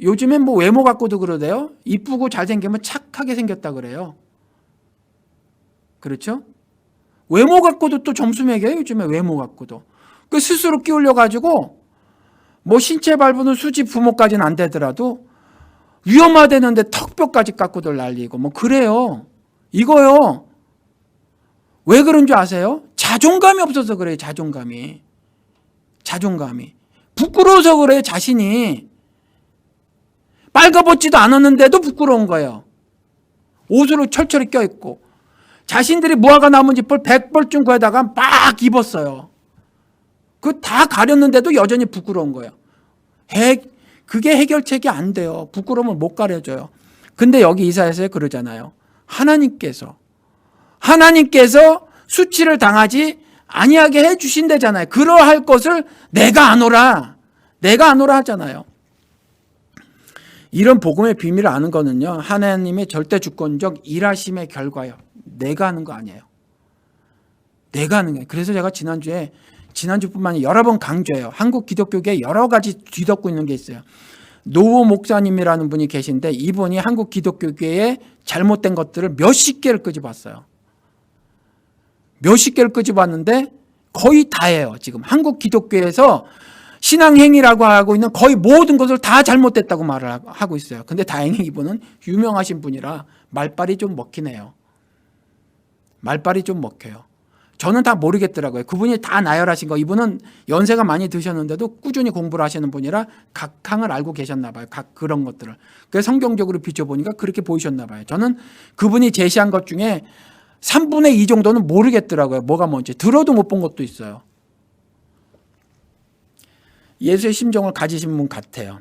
요즘엔 뭐 외모 갖고도 그러대요. 이쁘고 잘생기면 착하게 생겼다 그래요. 그렇죠? 외모 갖고도 또 점수 매겨요. 요즘에 외모 갖고도. 그 스스로 끼울려 가지고 뭐 신체 발부는 수지 부모까지는 안 되더라도 위험하다는데 턱뼈까지 깎고들 날리고 뭐 그래요. 이거요. 왜 그런 줄 아세요? 자존감이 없어서 그래요. 자존감이. 부끄러워서 그래요. 자신이. 빨가벗지도 않았는데도 부끄러운 거예요. 옷으로 철철히 껴있고 자신들이 무화과 나뭇잎을 100벌쯤 구해다가 막 입었어요. 그 다 가렸는데도 여전히 부끄러운 거예요. 그게 해결책이 안 돼요. 부끄러움을 못 가려줘요. 근데 여기 이사야서에 그러잖아요. 하나님께서 수치를 당하지 아니하게 해주신다잖아요. 그러할 것을 내가 아노라 하잖아요. 이런 복음의 비밀을 아는 거는요, 하나님의 절대 주권적 일하심의 결과예요. 내가 하는 거 아니에요. 내가 하는 거예요. 그래서 제가 지난주뿐만 아니라 여러 번 강조해요. 한국 기독교계에 여러 가지 뒤덮고 있는 게 있어요. 노호 목사님이라는 분이 계신데 이분이 한국 기독교계에 잘못된 것들을 몇십 개를 끄집었어요. 몇십 개를 끄집었는데 거의 다예요. 지금 한국 기독교에서 신앙행위라고 하고 있는 거의 모든 것을 다 잘못됐다고 말을 하고 있어요. 근데 다행히 이분은 유명하신 분이라 말빨이 좀 먹히네요. 말빨이 좀 먹혀요. 저는 다 모르겠더라고요. 그분이 다 나열하신 거. 이분은 연세가 많이 드셨는데도 꾸준히 공부를 하시는 분이라 각항을 알고 계셨나 봐요. 각 그런 것들을. 그래서 성경적으로 비춰보니까 그렇게 보이셨나 봐요. 저는 그분이 제시한 것 중에 3분의 2 정도는 모르겠더라고요. 뭐가 뭔지. 들어도 못 본 것도 있어요. 예수의 심정을 가지신 분 같아요.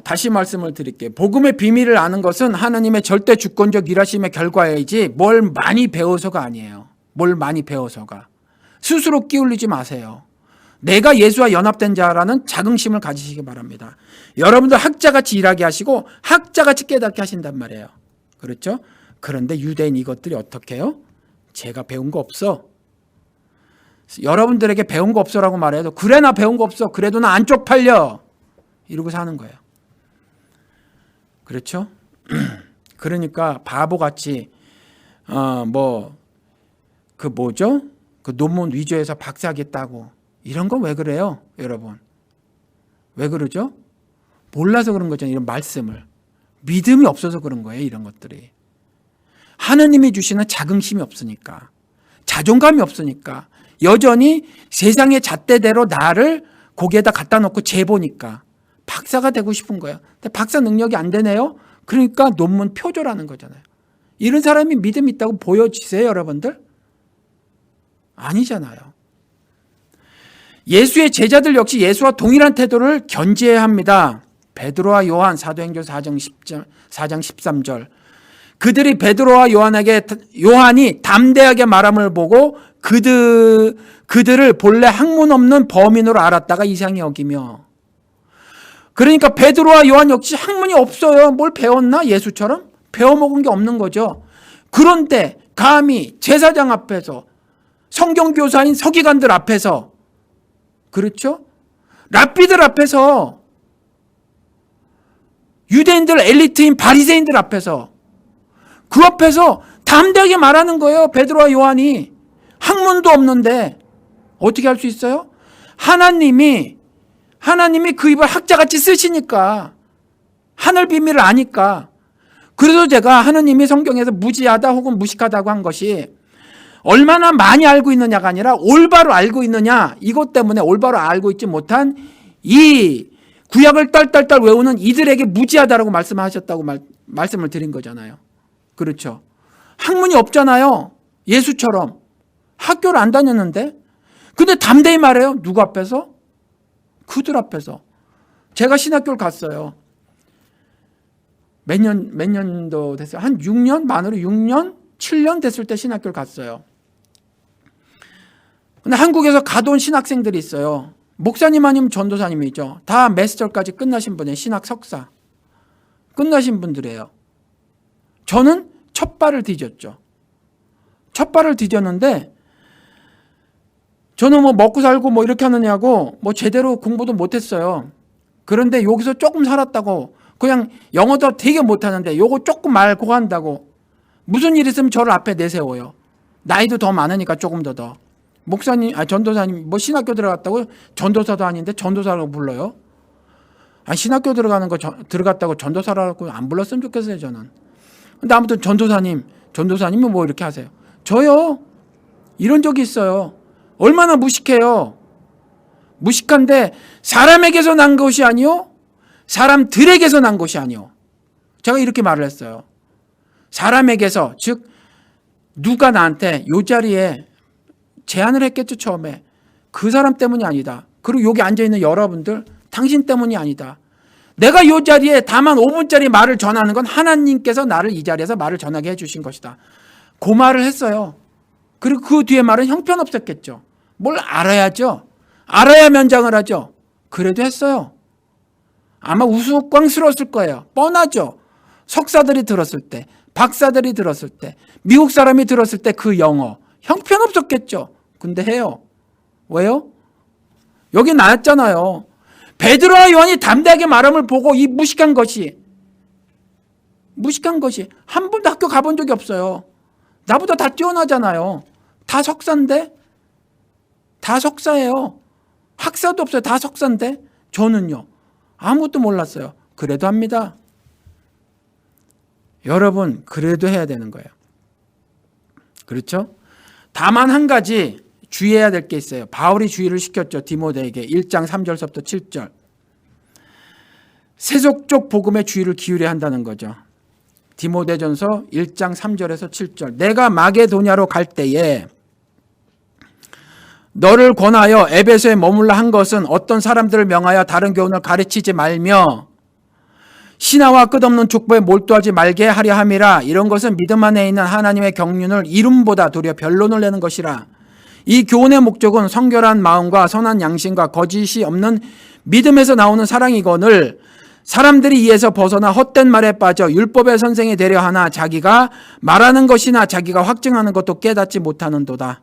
다시 말씀을 드릴게요. 복음의 비밀을 아는 것은 하나님의 절대 주권적 일하심의 결과이지 뭘 많이 배워서가 아니에요. 뭘 많이 배워서가. 스스로 끼울리지 마세요. 내가 예수와 연합된 자라는 자긍심을 가지시기 바랍니다. 여러분들 학자같이 일하게 하시고 학자같이 깨닫게 하신단 말이에요. 그렇죠? 그런데 유대인 이것들이 어떻게 해요? 제가 배운 거 없어. 여러분들에게 배운 거 없어라고 말해도 그래 나 배운 거 없어. 그래도 나 안 쪽팔려. 이러고 사는 거예요. 그렇죠? 그러니까 바보같이 그 논문 위조해서 박사하겠다고 이런 건 왜 그래요? 여러분. 왜 그러죠? 몰라서 그런 거잖아요. 이런 말씀을. 믿음이 없어서 그런 거예요. 이런 것들이. 하느님이 주시는 자긍심이 없으니까. 자존감이 없으니까. 여전히 세상의 잣대대로 나를 거기에다 갖다 놓고 재보니까 박사가 되고 싶은 거예요. 근데 박사 능력이 안 되네요. 그러니까 논문 표절하는 거잖아요. 이런 사람이 믿음 있다고 보여지세요, 여러분들? 아니잖아요. 예수의 제자들 역시 예수와 동일한 태도를 견지해야 합니다. 베드로와 요한 사도행전 4장 13절. 그들이 베드로와 요한이 담대하게 말함을 보고 그들을 본래 학문 없는 범인으로 알았다가 이상히 여기며. 그러니까 베드로와 요한 역시 학문이 없어요. 뭘 배웠나? 예수처럼? 배워먹은 게 없는 거죠. 그런데 감히 제사장 앞에서 성경교사인 서기관들 앞에서 그렇죠? 랍비들 앞에서 유대인들 엘리트인 바리새인들 앞에서 그 앞에서 담대하게 말하는 거예요. 베드로와 요한이. 학문도 없는데 어떻게 할 수 있어요? 하나님이 그 입을 학자같이 쓰시니까 하늘 비밀을 아니까. 그래서 제가 하나님이 성경에서 무지하다 혹은 무식하다고 한 것이 얼마나 많이 알고 있느냐가 아니라 올바로 알고 있느냐 이것 때문에 올바로 알고 있지 못한 이 구약을 딸딸딸 외우는 이들에게 무지하다라고 말씀하셨다고 말씀을 드린 거잖아요. 그렇죠. 학문이 없잖아요. 예수처럼. 학교를 안 다녔는데. 근데 담대히 말해요. 누구 앞에서? 그들 앞에서. 제가 신학교를 갔어요. 몇 년도 됐어요? 한 6년? 만으로 6년? 7년 됐을 때 신학교를 갔어요. 근데 한국에서 가둬온 신학생들이 있어요. 목사님 아니면 전도사님이죠. 다 메스터까지 끝나신 분이에요. 신학 석사. 끝나신 분들이에요. 저는 첫 발을 뒤졌죠. 첫 발을 뒤졌는데 저는 뭐 먹고 살고 뭐 이렇게 하느냐고 뭐 제대로 공부도 못했어요. 그런데 여기서 조금 살았다고 그냥 영어도 되게 못하는데 요거 조금 말고 한다고 무슨 일 있으면 저를 앞에 내세워요. 나이도 더 많으니까 조금 더. 목사님, 전도사님, 뭐 신학교 들어갔다고 전도사도 아닌데 전도사라고 불러요? 신학교 들어갔다고 전도사라고 안 불렀으면 좋겠어요, 저는. 근데 아무튼 전도사님은 뭐 이렇게 하세요. 저요? 이런 적이 있어요. 얼마나 무식해요. 무식한데 사람에게서 난 것이 아니요 사람들에게서 난 것이 아니요. 제가 이렇게 말을 했어요. 사람에게서, 즉 누가 나한테 이 자리에 제안을 했겠죠. 처음에. 그 사람 때문이 아니다. 그리고 여기 앉아있는 여러분들 당신 때문이 아니다. 내가 이 자리에 다만 5분짜리 말을 전하는 건 하나님께서 나를 이 자리에서 말을 전하게 해주신 것이다. 그 말을 했어요. 그리고 그 뒤에 말은 형편없었겠죠. 뭘 알아야죠. 알아야 면장을 하죠. 그래도 했어요. 아마 우스꽝스러웠을 거예요. 뻔하죠. 석사들이 들었을 때, 박사들이 들었을 때, 미국 사람이 들었을 때 그 영어 형편없었겠죠. 근데 해요. 왜요? 여기 나왔잖아요. 베드로와 요한이 담대하게 말함을 보고 이 무식한 것이 한 번도 학교 가본 적이 없어요. 나보다 다 뛰어나잖아요. 다 석사인데? 다 석사예요. 학사도 없어요. 다 석사인데? 저는요. 아무것도 몰랐어요. 그래도 합니다. 여러분, 그래도 해야 되는 거예요. 그렇죠? 다만 한 가지 주의해야 될 게 있어요. 바울이 주의를 시켰죠. 디모데에게 1장 3절서부터 7절. 세속적 복음에 주의를 기울여야 한다는 거죠. 디모데전서 1장 3절에서 7절. 내가 마게도냐로 갈 때에 너를 권하여 에베소에 머물라 한 것은 어떤 사람들을 명하여 다른 교훈을 가르치지 말며 신하와 끝없는 족보에 몰두하지 말게 하려 함이라. 이런 것은 믿음 안에 있는 하나님의 경륜을 이름보다 도리어 변론을 내는 것이라. 이 교훈의 목적은 성결한 마음과 선한 양심과 거짓이 없는 믿음에서 나오는 사랑이거늘 사람들이 이에서 벗어나 헛된 말에 빠져 율법의 선생이 되려 하나 자기가 말하는 것이나 자기가 확증하는 것도 깨닫지 못하는도다.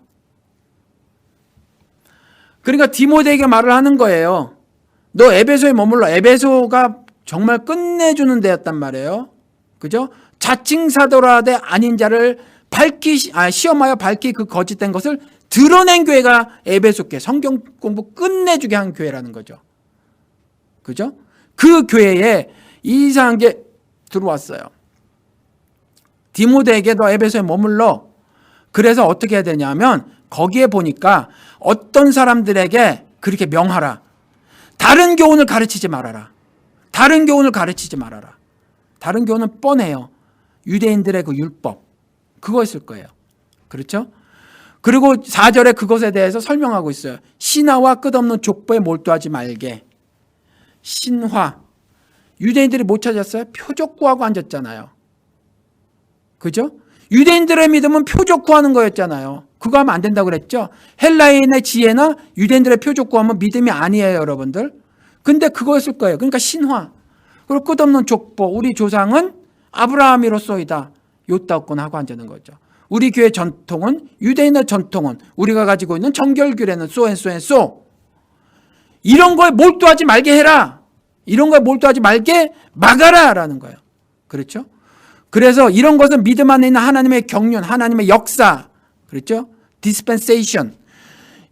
그러니까 디모데에게 말을 하는 거예요. 너 에베소에 머물러. 에베소가 정말 끝내주는 데였단 말이에요. 그죠? 자칭 사도라되 아닌 자를 시험하여 밝히 그 거짓된 것을 드러낸 교회가 에베소 교회, 성경 공부 끝내주게 한 교회라는 거죠. 그죠? 그 교회에 이상한 게 들어왔어요. 디모데에게 너 에베소에 머물러. 그래서 어떻게 해야 되냐면 거기에 보니까 어떤 사람들에게 그렇게 명하라. 다른 교훈을 가르치지 말아라. 다른 교훈을 가르치지 말아라. 다른 교훈은 뻔해요. 유대인들의 그 율법. 그거였을 거예요. 그렇죠? 그리고 4절에 그것에 대해서 설명하고 있어요. 신화와 끝없는 족보에 몰두하지 말게. 신화. 유대인들이 못 찾았어요? 표적 구하고 앉았잖아요. 그죠? 유대인들의 믿음은 표적 구하는 거였잖아요. 그거 하면 안 된다고 그랬죠? 헬라인의 지혜나 유대인들의 표적 구하면 믿음이 아니에요, 여러분들. 근데 그거였을 거예요. 그러니까 신화. 그리고 끝없는 족보. 우리 조상은 아브라함이로소이다. 요따없군 하고 앉는 거죠. 우리 교회 전통은, 유대인의 전통은, 우리가 가지고 있는 정결규례는 쏘. 이런 거에 몰두하지 말게 해라. 이런 거에 몰두하지 말게 막아라 라는 거예요. 그렇죠? 그래서 이런 것은 믿음 안에 있는 하나님의 경륜, 하나님의 역사, 그렇죠? 디스펜세이션.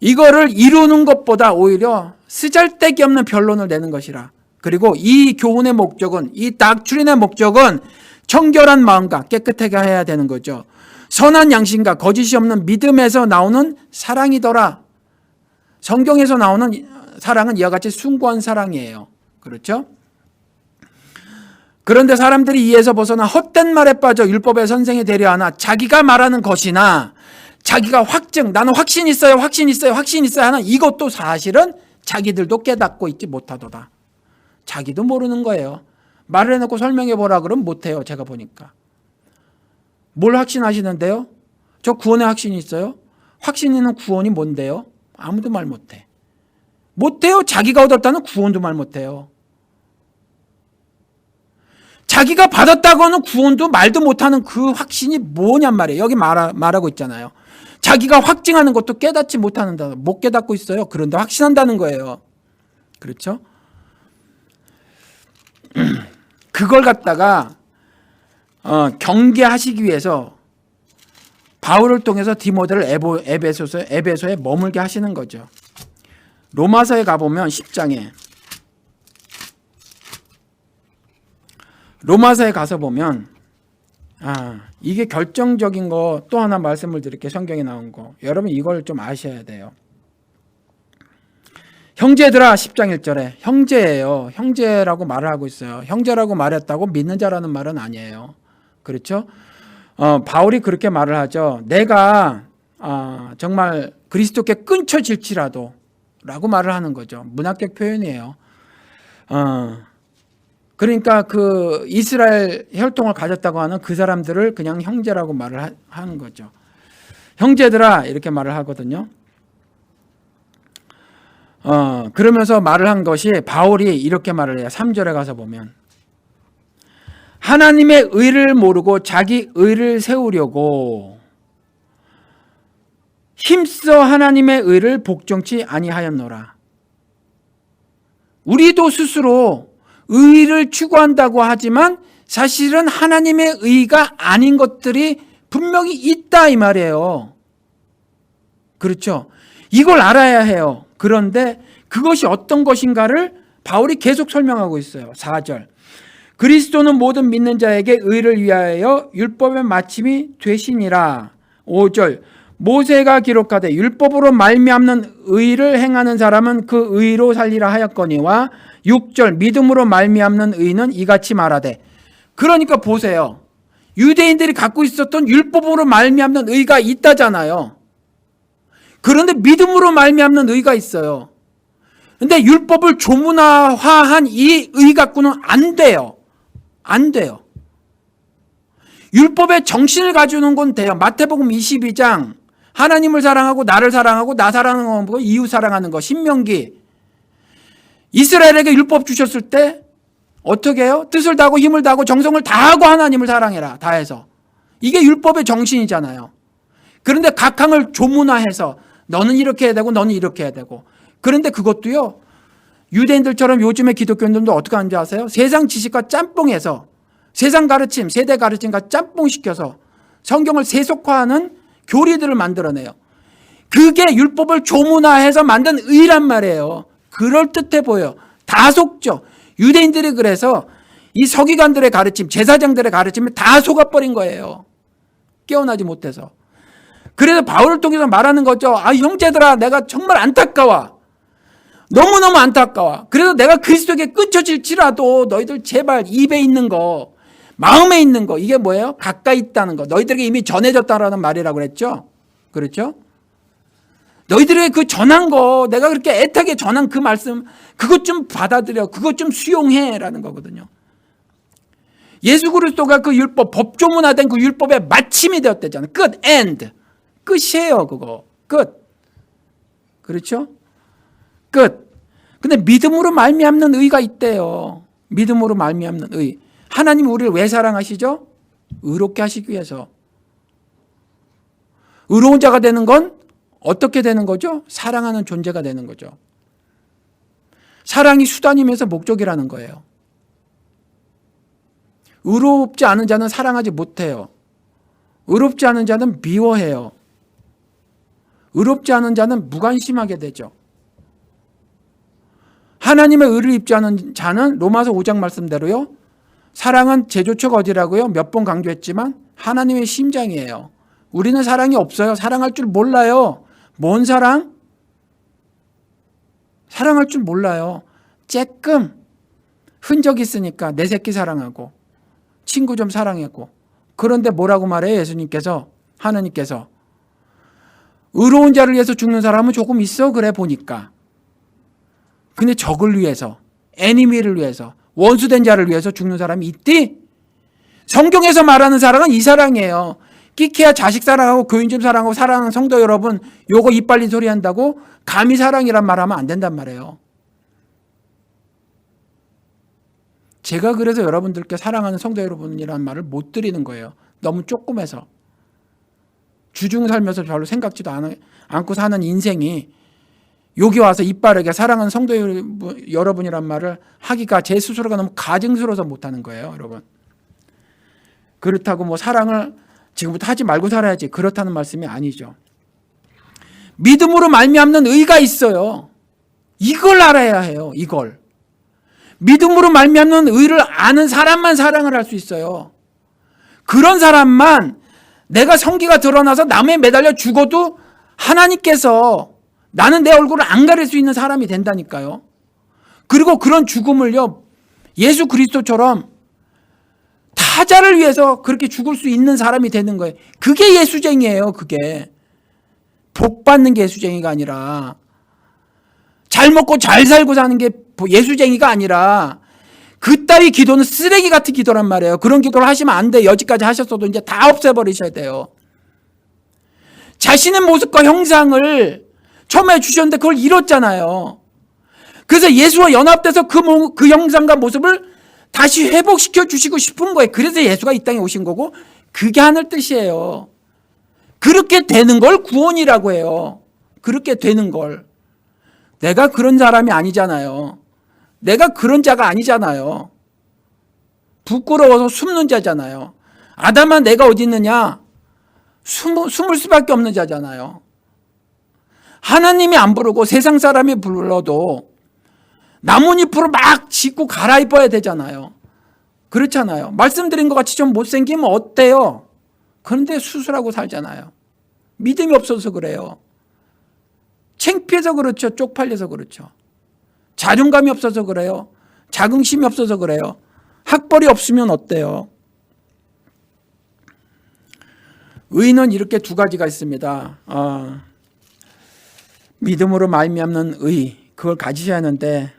이거를 이루는 것보다 오히려 쓰잘데기 없는 변론을 내는 것이라. 그리고 이 교훈의 목적은, 이 닥트린의 목적은 청결한 마음과 깨끗하게 해야 되는 거죠. 선한 양심과 거짓이 없는 믿음에서 나오는 사랑이더라. 성경에서 나오는 사랑은 이와 같이 숭고한 사랑이에요. 그렇죠? 그런데 사람들이 이에서 벗어나 헛된 말에 빠져 율법의 선생이 되려 하나 자기가 말하는 것이나 자기가 나는 확신 있어요 하나 이것도 사실은 자기들도 깨닫고 있지 못하도다. 자기도 모르는 거예요. 말을 해놓고 설명해 보라 그러면 못해요. 제가 보니까. 뭘 확신하시는데요? 저 구원의 확신이 있어요? 확신 있는 구원이 뭔데요? 아무도 말 못해. 못해요. 자기가 얻었다는 구원도 말 못해요. 자기가 받았다고는 구원도 말도 못하는 그 확신이 뭐냔 말이에요. 여기 말하고 있잖아요. 자기가 확증하는 것도 깨닫지 못하는다. 못 깨닫고 있어요. 그런데 확신한다는 거예요. 그렇죠? 그걸 갖다가 경계하시기 위해서 바울을 통해서 디모데를 에베소에 머물게 하시는 거죠. 로마서에 가보면 10장에 로마서에 가서 보면 이게 결정적인 거 또 하나 말씀을 드릴게요. 성경에 나온 거. 여러분 이걸 좀 아셔야 돼요. 형제들아 10장 1절에 형제예요. 형제라고 말을 하고 있어요. 형제라고 말했다고 믿는 자라는 말은 아니에요. 그렇죠? 바울이 그렇게 말을 하죠. 내가 정말 그리스도께 끊쳐질지라도 라고 말을 하는 거죠. 문학적 표현이에요. 그러니까 그 이스라엘 혈통을 가졌다고 하는 그 사람들을 그냥 형제라고 말을 하는 거죠. 형제들아 이렇게 말을 하거든요. 그러면서 말을 한 것이 바울이 이렇게 말을 해요. 3절에 가서 보면 하나님의 의를 모르고 자기 의를 세우려고 힘써 하나님의 의를 복종치 아니하였노라. 우리도 스스로 의를 추구한다고 하지만 사실은 하나님의 의가 아닌 것들이 분명히 있다 이 말이에요. 그렇죠? 이걸 알아야 해요. 그런데 그것이 어떤 것인가를 바울이 계속 설명하고 있어요. 4절. 그리스도는 모든 믿는 자에게 의를 위하여 율법의 마침이 되시니라. 5절. 모세가 기록하되 율법으로 말미암는 의를 행하는 사람은 그 의로 살리라 하였거니와 6절. 믿음으로 말미암는 의는 이같이 말하되. 그러니까 보세요. 유대인들이 갖고 있었던 율법으로 말미암는 의가 있다잖아요. 그런데 믿음으로 말미암는 의가 있어요. 근데 율법을 조문화한 이 의 갖고는 안 돼요. 안 돼요. 율법의 정신을 가지는 건 돼요. 마태복음 22장 하나님을 사랑하고 나를 사랑하고 나 사랑하는 거 이웃 사랑하는 거. 신명기 이스라엘에게 율법 주셨을 때 어떻게 해요? 뜻을 다하고 힘을 다하고 정성을 다하고 하나님을 사랑해라. 다해서. 이게 율법의 정신이잖아요. 그런데 각 항을 조문화해서 너는 이렇게 해야 되고 너는 이렇게 해야 되고. 그런데 그것도요. 유대인들처럼 요즘의 기독교인들도 어떻게 하는지 아세요? 세상 지식과 짬뽕해서 세상 가르침, 세대 가르침과 짬뽕시켜서 성경을 세속화하는 교리들을 만들어내요. 그게 율법을 조문화해서 만든 의란 말이에요. 그럴듯해 보여요. 다 속죠. 유대인들이 그래서 이 서기관들의 가르침, 제사장들의 가르침을 다 속아버린 거예요. 깨어나지 못해서. 그래서 바울을 통해서 말하는 거죠. 형제들아 내가 정말 안타까워. 너무너무 안타까워. 그래서 내가 그리스도에게 끊쳐질지라도 너희들 제발 입에 있는 거, 마음에 있는 거, 이게 뭐예요? 가까이 있다는 거. 너희들에게 이미 전해졌다라는 말이라고 그랬죠. 그렇죠? 너희들에게 그 전한 거, 내가 그렇게 애타게 전한 그 말씀, 그것 좀 받아들여, 그것 좀 수용해라는 거거든요. 예수 그리스도가 그 율법, 법조문화된 그 율법의 마침이 되었대잖아요. 끝, end. 끝이에요, 그거. 끝. 그렇죠? 끝. 근데 믿음으로 말미암는 의가 있대요. 믿음으로 말미암는 의. 하나님이 우리를 왜 사랑하시죠? 의롭게 하시기 위해서. 의로운 자가 되는 건 어떻게 되는 거죠? 사랑하는 존재가 되는 거죠. 사랑이 수단이면서 목적이라는 거예요. 의롭지 않은 자는 사랑하지 못해요. 의롭지 않은 자는 미워해요. 의롭지 않은 자는 무관심하게 되죠. 하나님의 의를 입지 않은 자는 로마서 5장 말씀대로요. 사랑은 제조처가 어디라고요? 몇 번 강조했지만 하나님의 심장이에요. 우리는 사랑이 없어요. 사랑할 줄 몰라요. 뭔 사랑? 사랑할 줄 몰라요. 쬐끔 흔적 있으니까 내 새끼 사랑하고 친구 좀 사랑하고. 그런데 뭐라고 말해요? 예수님께서, 하나님께서. 의로운 자를 위해서 죽는 사람은 조금 있어. 그래 보니까. 근데 적을 위해서, 애니미를 위해서, 원수된 자를 위해서 죽는 사람이 있디? 성경에서 말하는 사랑은 이 사랑이에요. 끼케야 자식 사랑하고 교인 좀 사랑하고 사랑하는 성도 여러분, 요거 입 빨린 소리 한다고 감히 사랑이란 말하면 안 된단 말이에요. 제가 그래서 여러분들께 사랑하는 성도 여러분이라는 말을 못 드리는 거예요. 너무 조그매서. 주중 살면서 별로 생각지도 않고 사는 인생이 여기 와서 이빠르게 사랑하는 성도 여러분이란 말을 하기가 제 스스로가 너무 가증스러워서 못하는 거예요, 여러분. 그렇다고 뭐 사랑을 지금부터 하지 말고 살아야지, 그렇다는 말씀이 아니죠. 믿음으로 말미암는 의가 있어요. 이걸 알아야 해요. 이걸. 믿음으로 말미암는 의를 아는 사람만 사랑을 할 수 있어요. 그런 사람만 내가 성기가 드러나서 남에 매달려 죽어도 하나님께서 나는 내 얼굴을 안 가릴 수 있는 사람이 된다니까요. 그리고 그런 죽음을요, 예수 그리스도처럼 타자를 위해서 그렇게 죽을 수 있는 사람이 되는 거예요. 그게 예수쟁이에요. 그게 복 받는 게 예수쟁이가 아니라, 잘 먹고 잘 살고 사는 게 예수쟁이가 아니라, 그따위 기도는 쓰레기 같은 기도란 말이에요. 그런 기도를 하시면 안 돼요. 여지까지 하셨어도 이제 다 없애버리셔야 돼요. 자신의 모습과 형상을 처음에 주셨는데 그걸 잃었잖아요. 그래서 예수와 연합돼서 그 형상과 모습을 다시 회복시켜 주시고 싶은 거예요. 그래서 예수가 이 땅에 오신 거고, 그게 하늘 뜻이에요. 그렇게 되는 걸 구원이라고 해요. 그렇게 되는 걸. 내가 그런 사람이 아니잖아요. 내가 그런 자가 아니잖아요. 부끄러워서 숨는 자잖아요. 아담아, 내가 어디 있느냐? 숨을 수밖에 없는 자잖아요. 하나님이 안 부르고 세상 사람이 불러도 나뭇잎으로 막 짚고 갈아입어야 되잖아요. 그렇잖아요. 말씀드린 것 같이 좀 못생기면 어때요? 그런데 수술하고 살잖아요. 믿음이 없어서 그래요. 창피해서 그렇죠. 쪽팔려서 그렇죠. 자존감이 없어서 그래요. 자긍심이 없어서 그래요. 학벌이 없으면 어때요? 의는 이렇게 두 가지가 있습니다. 믿음으로 말미암는 의, 그걸 가지셔야 하는데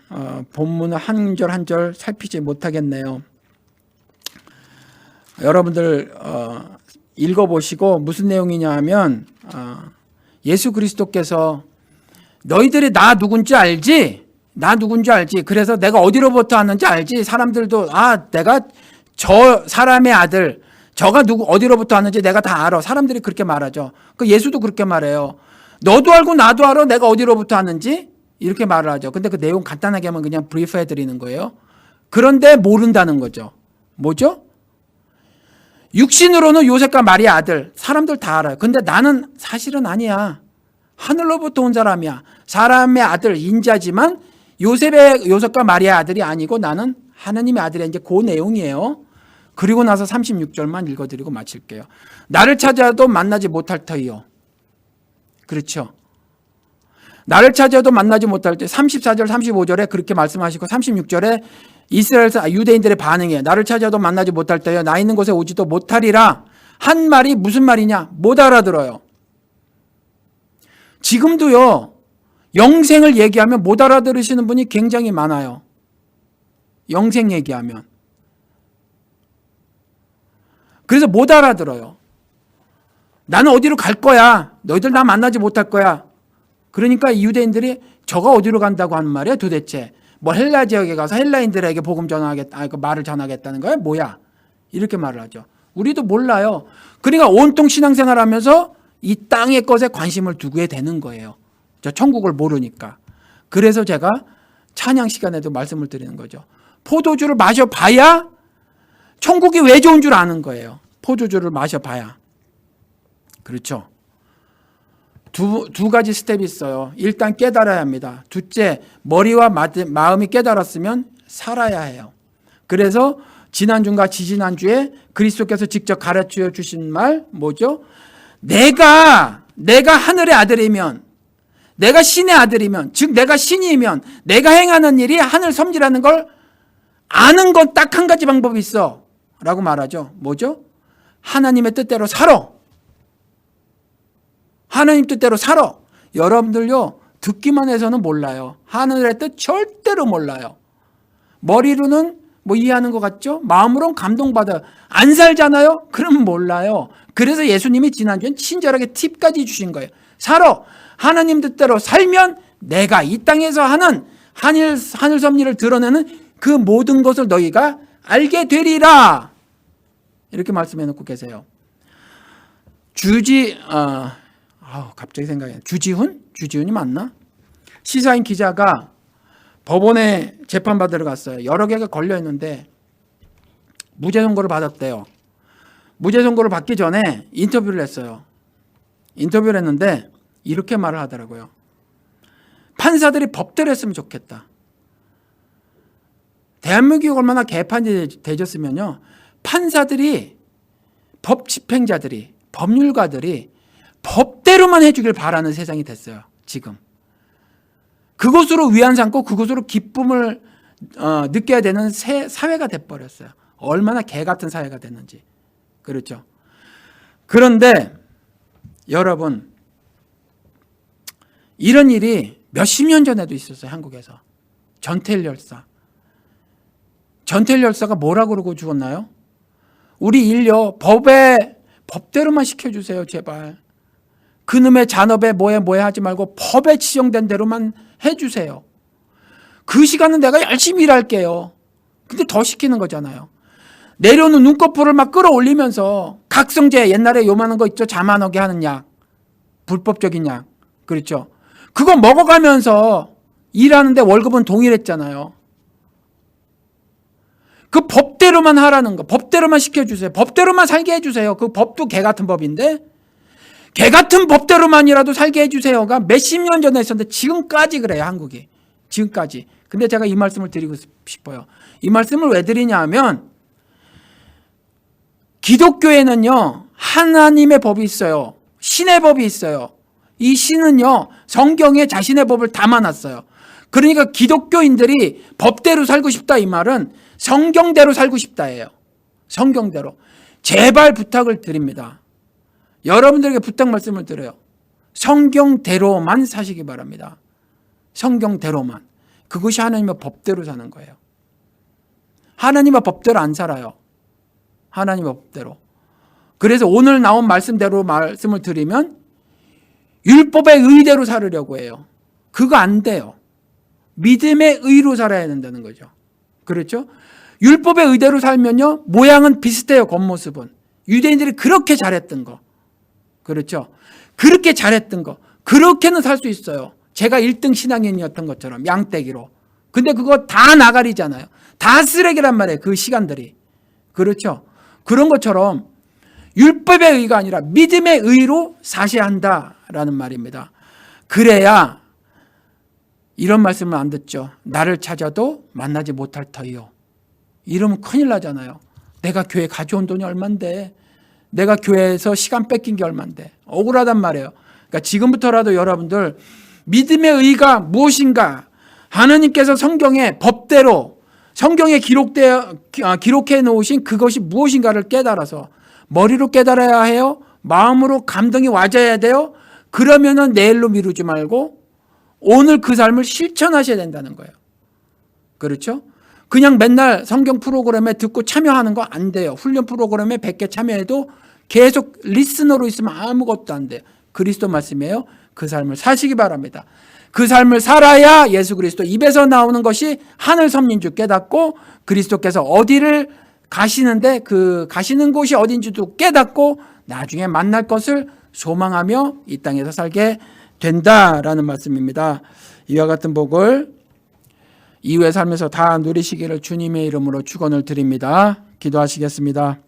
본문을 한 절 한 절 살피지 못하겠네요. 여러분들 읽어보시고 무슨 내용이냐 하면, 예수 그리스도께서 너희들이 나 누군지 알지? 나 누군지 알지? 그래서 내가 어디로부터 왔는지 알지? 사람들도 내가 저 사람의 아들, 저가 어디로부터 왔는지 내가 다 알아. 사람들이 그렇게 말하죠. 그 예수도 그렇게 말해요. 너도 알고 나도 알아. 내가 어디로부터 왔는지 이렇게 말을 하죠. 근데 그 내용 간단하게 하면 그냥 브리프해 드리는 거예요. 그런데 모른다는 거죠. 뭐죠? 육신으로는 요셉과 마리아 아들, 사람들 다 알아요. 근데 나는 사실은 아니야. 하늘로부터 온 사람이야. 사람의 아들, 인자지만 요셉과 마리아 아들이 아니고 나는 하나님의 아들이야. 이제 그 내용이에요. 그리고 나서 36절만 읽어드리고 마칠게요. 나를 찾아도 만나지 못할 터이요. 그렇죠. 나를 찾아도 만나지 못할 때 34절 35절에 그렇게 말씀하시고 36절에 유대인들의 반응이에요. 나를 찾아도 만나지 못할 때요, 나 있는 곳에 오지도 못하리라 한 말이 무슨 말이냐? 못 알아들어요. 지금도요, 영생을 얘기하면 못 알아들으시는 분이 굉장히 많아요. 영생 얘기하면. 그래서 못 알아들어요. 나는 어디로 갈 거야. 너희들 나 만나지 못할 거야. 그러니까 유대인들이 저가 어디로 간다고 하는 말이야 도대체. 뭐 헬라 지역에 가서 헬라인들에게 복음 전하겠다, 그 말을 전하겠다는 거야? 뭐야? 이렇게 말을 하죠. 우리도 몰라요. 그러니까 온통 신앙생활 하면서 이 땅의 것에 관심을 두게 되는 거예요. 저 천국을 모르니까. 그래서 제가 찬양 시간에도 말씀을 드리는 거죠. 포도주를 마셔봐야 천국이 왜 좋은 줄 아는 거예요. 포도주를 마셔봐야. 그렇죠. 두 가지 스텝이 있어요. 일단 깨달아야 합니다. 둘째, 머리와 마음이 깨달았으면 살아야 해요. 그래서 지난주인가 지지난주에 그리스도께서 직접 가르쳐 주신 말 뭐죠? 내가 하늘의 아들이면, 내가 신의 아들이면, 즉 내가 신이면 내가 행하는 일이 하늘 섬기라는 걸 아는 건 딱 한 가지 방법이 있어 라고 말하죠. 뭐죠? 하나님의 뜻대로 살아. 하나님 뜻대로 살아. 여러분들요, 듣기만 해서는 몰라요. 하늘의 뜻 절대로 몰라요. 머리로는 뭐 이해하는 것 같죠? 마음으로는 감동받아요. 안 살잖아요? 그럼 몰라요. 그래서 예수님이 지난주엔 친절하게 팁까지 주신 거예요. 살아. 하나님 뜻대로 살면 내가 이 땅에서 하는 하늘 섭리를 드러내는 그 모든 것을 너희가 알게 되리라. 이렇게 말씀해 놓고 계세요. 갑자기 생각이 나요. 주지훈이 맞나? 시사인 기자가 법원에 재판받으러 갔어요. 여러 개가 걸려 있는데 무죄 선고를 받았대요. 무죄 선고를 받기 전에 인터뷰를 했어요. 인터뷰를 했는데 이렇게 말을 하더라고요. 판사들이 법대로 했으면 좋겠다. 대한민국이 얼마나 개판이 되졌으면요. 판사들이, 법 집행자들이, 법률가들이 법대로만 해주길 바라는 세상이 됐어요. 지금. 그것으로 위안 삼고 그것으로 기쁨을 느껴야 되는 사회가 돼버렸어요. 얼마나 개 같은 사회가 됐는지. 그렇죠. 그런데 여러분, 이런 일이 몇십 년 전에도 있었어요. 한국에서. 전태일 열사가 뭐라고 그러고 죽었나요? 우리 인류 법대로만 시켜주세요. 제발. 그놈의 잔업에 뭐해 하지 말고 법에 지정된 대로만 해주세요. 그 시간은 내가 열심히 일할게요. 근데 더 시키는 거잖아요. 내려오는 눈꺼풀을 막 끌어올리면서 각성제, 옛날에 요만한 거 있죠. 잠 안 오게 하는 약. 불법적인 약. 그렇죠. 그거 먹어가면서 일하는데 월급은 동일했잖아요. 그 법대로만 하라는 거. 법대로만 시켜주세요. 법대로만 살게 해주세요. 그 법도 개 같은 법인데 개 같은 법대로만이라도 살게 해주세요가 몇십 년 전에 있었는데 지금까지 그래요. 한국이. 지금까지. 근데 제가 이 말씀을 드리고 싶어요. 이 말씀을 왜 드리냐 하면 기독교에는요. 하나님의 법이 있어요. 신의 법이 있어요. 이 신은요. 성경에 자신의 법을 담아놨어요. 그러니까 기독교인들이 법대로 살고 싶다 이 말은 성경대로 살고 싶다예요. 성경대로. 제발 부탁을 드립니다. 여러분들에게 부탁 말씀을 드려요. 성경대로만 사시기 바랍니다. 성경대로만. 그것이 하나님의 법대로 사는 거예요. 하나님의 법대로 안 살아요. 하나님의 법대로. 그래서 오늘 나온 말씀대로 말씀을 드리면 율법의 의대로 살으려고 해요. 그거 안 돼요. 믿음의 의로 살아야 된다는 거죠. 그렇죠? 율법의 의대로 살면요. 모양은 비슷해요. 겉모습은. 유대인들이 그렇게 잘했던 거. 그렇죠? 그렇게 잘했던 거. 그렇게는 살 수 있어요. 제가 1등 신앙인이었던 것처럼 양떼기로. 근데 그거 다 나가리잖아요. 다 쓰레기란 말이에요. 그 시간들이. 그렇죠? 그런 것처럼 율법의 의가 아니라 믿음의 의로 사셔야 한다라는 말입니다. 그래야 이런 말씀을 안 듣죠. 나를 찾아도 만나지 못할 터이요. 이러면 큰일 나잖아요. 내가 교회 가져온 돈이 얼만데, 내가 교회에서 시간 뺏긴 게 얼만데. 억울하단 말이에요. 그러니까 지금부터라도 여러분들 믿음의 의가 무엇인가, 하나님께서 성경에 법대로 성경에 기록해 놓으신 그것이 무엇인가를 깨달아서 머리로 깨달아야 해요. 마음으로 감동이 와져야 돼요. 그러면은 내일로 미루지 말고 오늘 그 삶을 실천하셔야 된다는 거예요. 그렇죠? 그냥 맨날 성경 프로그램에 듣고 참여하는 거 안 돼요. 훈련 프로그램에 100개 참여해도 계속 리스너로 있으면 아무것도 안 돼요. 그리스도 말씀이에요. 그 삶을 사시기 바랍니다. 그 삶을 살아야 예수 그리스도 입에서 나오는 것이 하늘 섭리인 줄 깨닫고 그리스도께서 어디를 가시는데 그 가시는 곳이 어딘지도 깨닫고 나중에 만날 것을 소망하며 이 땅에서 살게 된다라는 말씀입니다. 이와 같은 복을 이후의 삶에서 다 누리시기를 주님의 이름으로 축원을 드립니다. 기도하시겠습니다.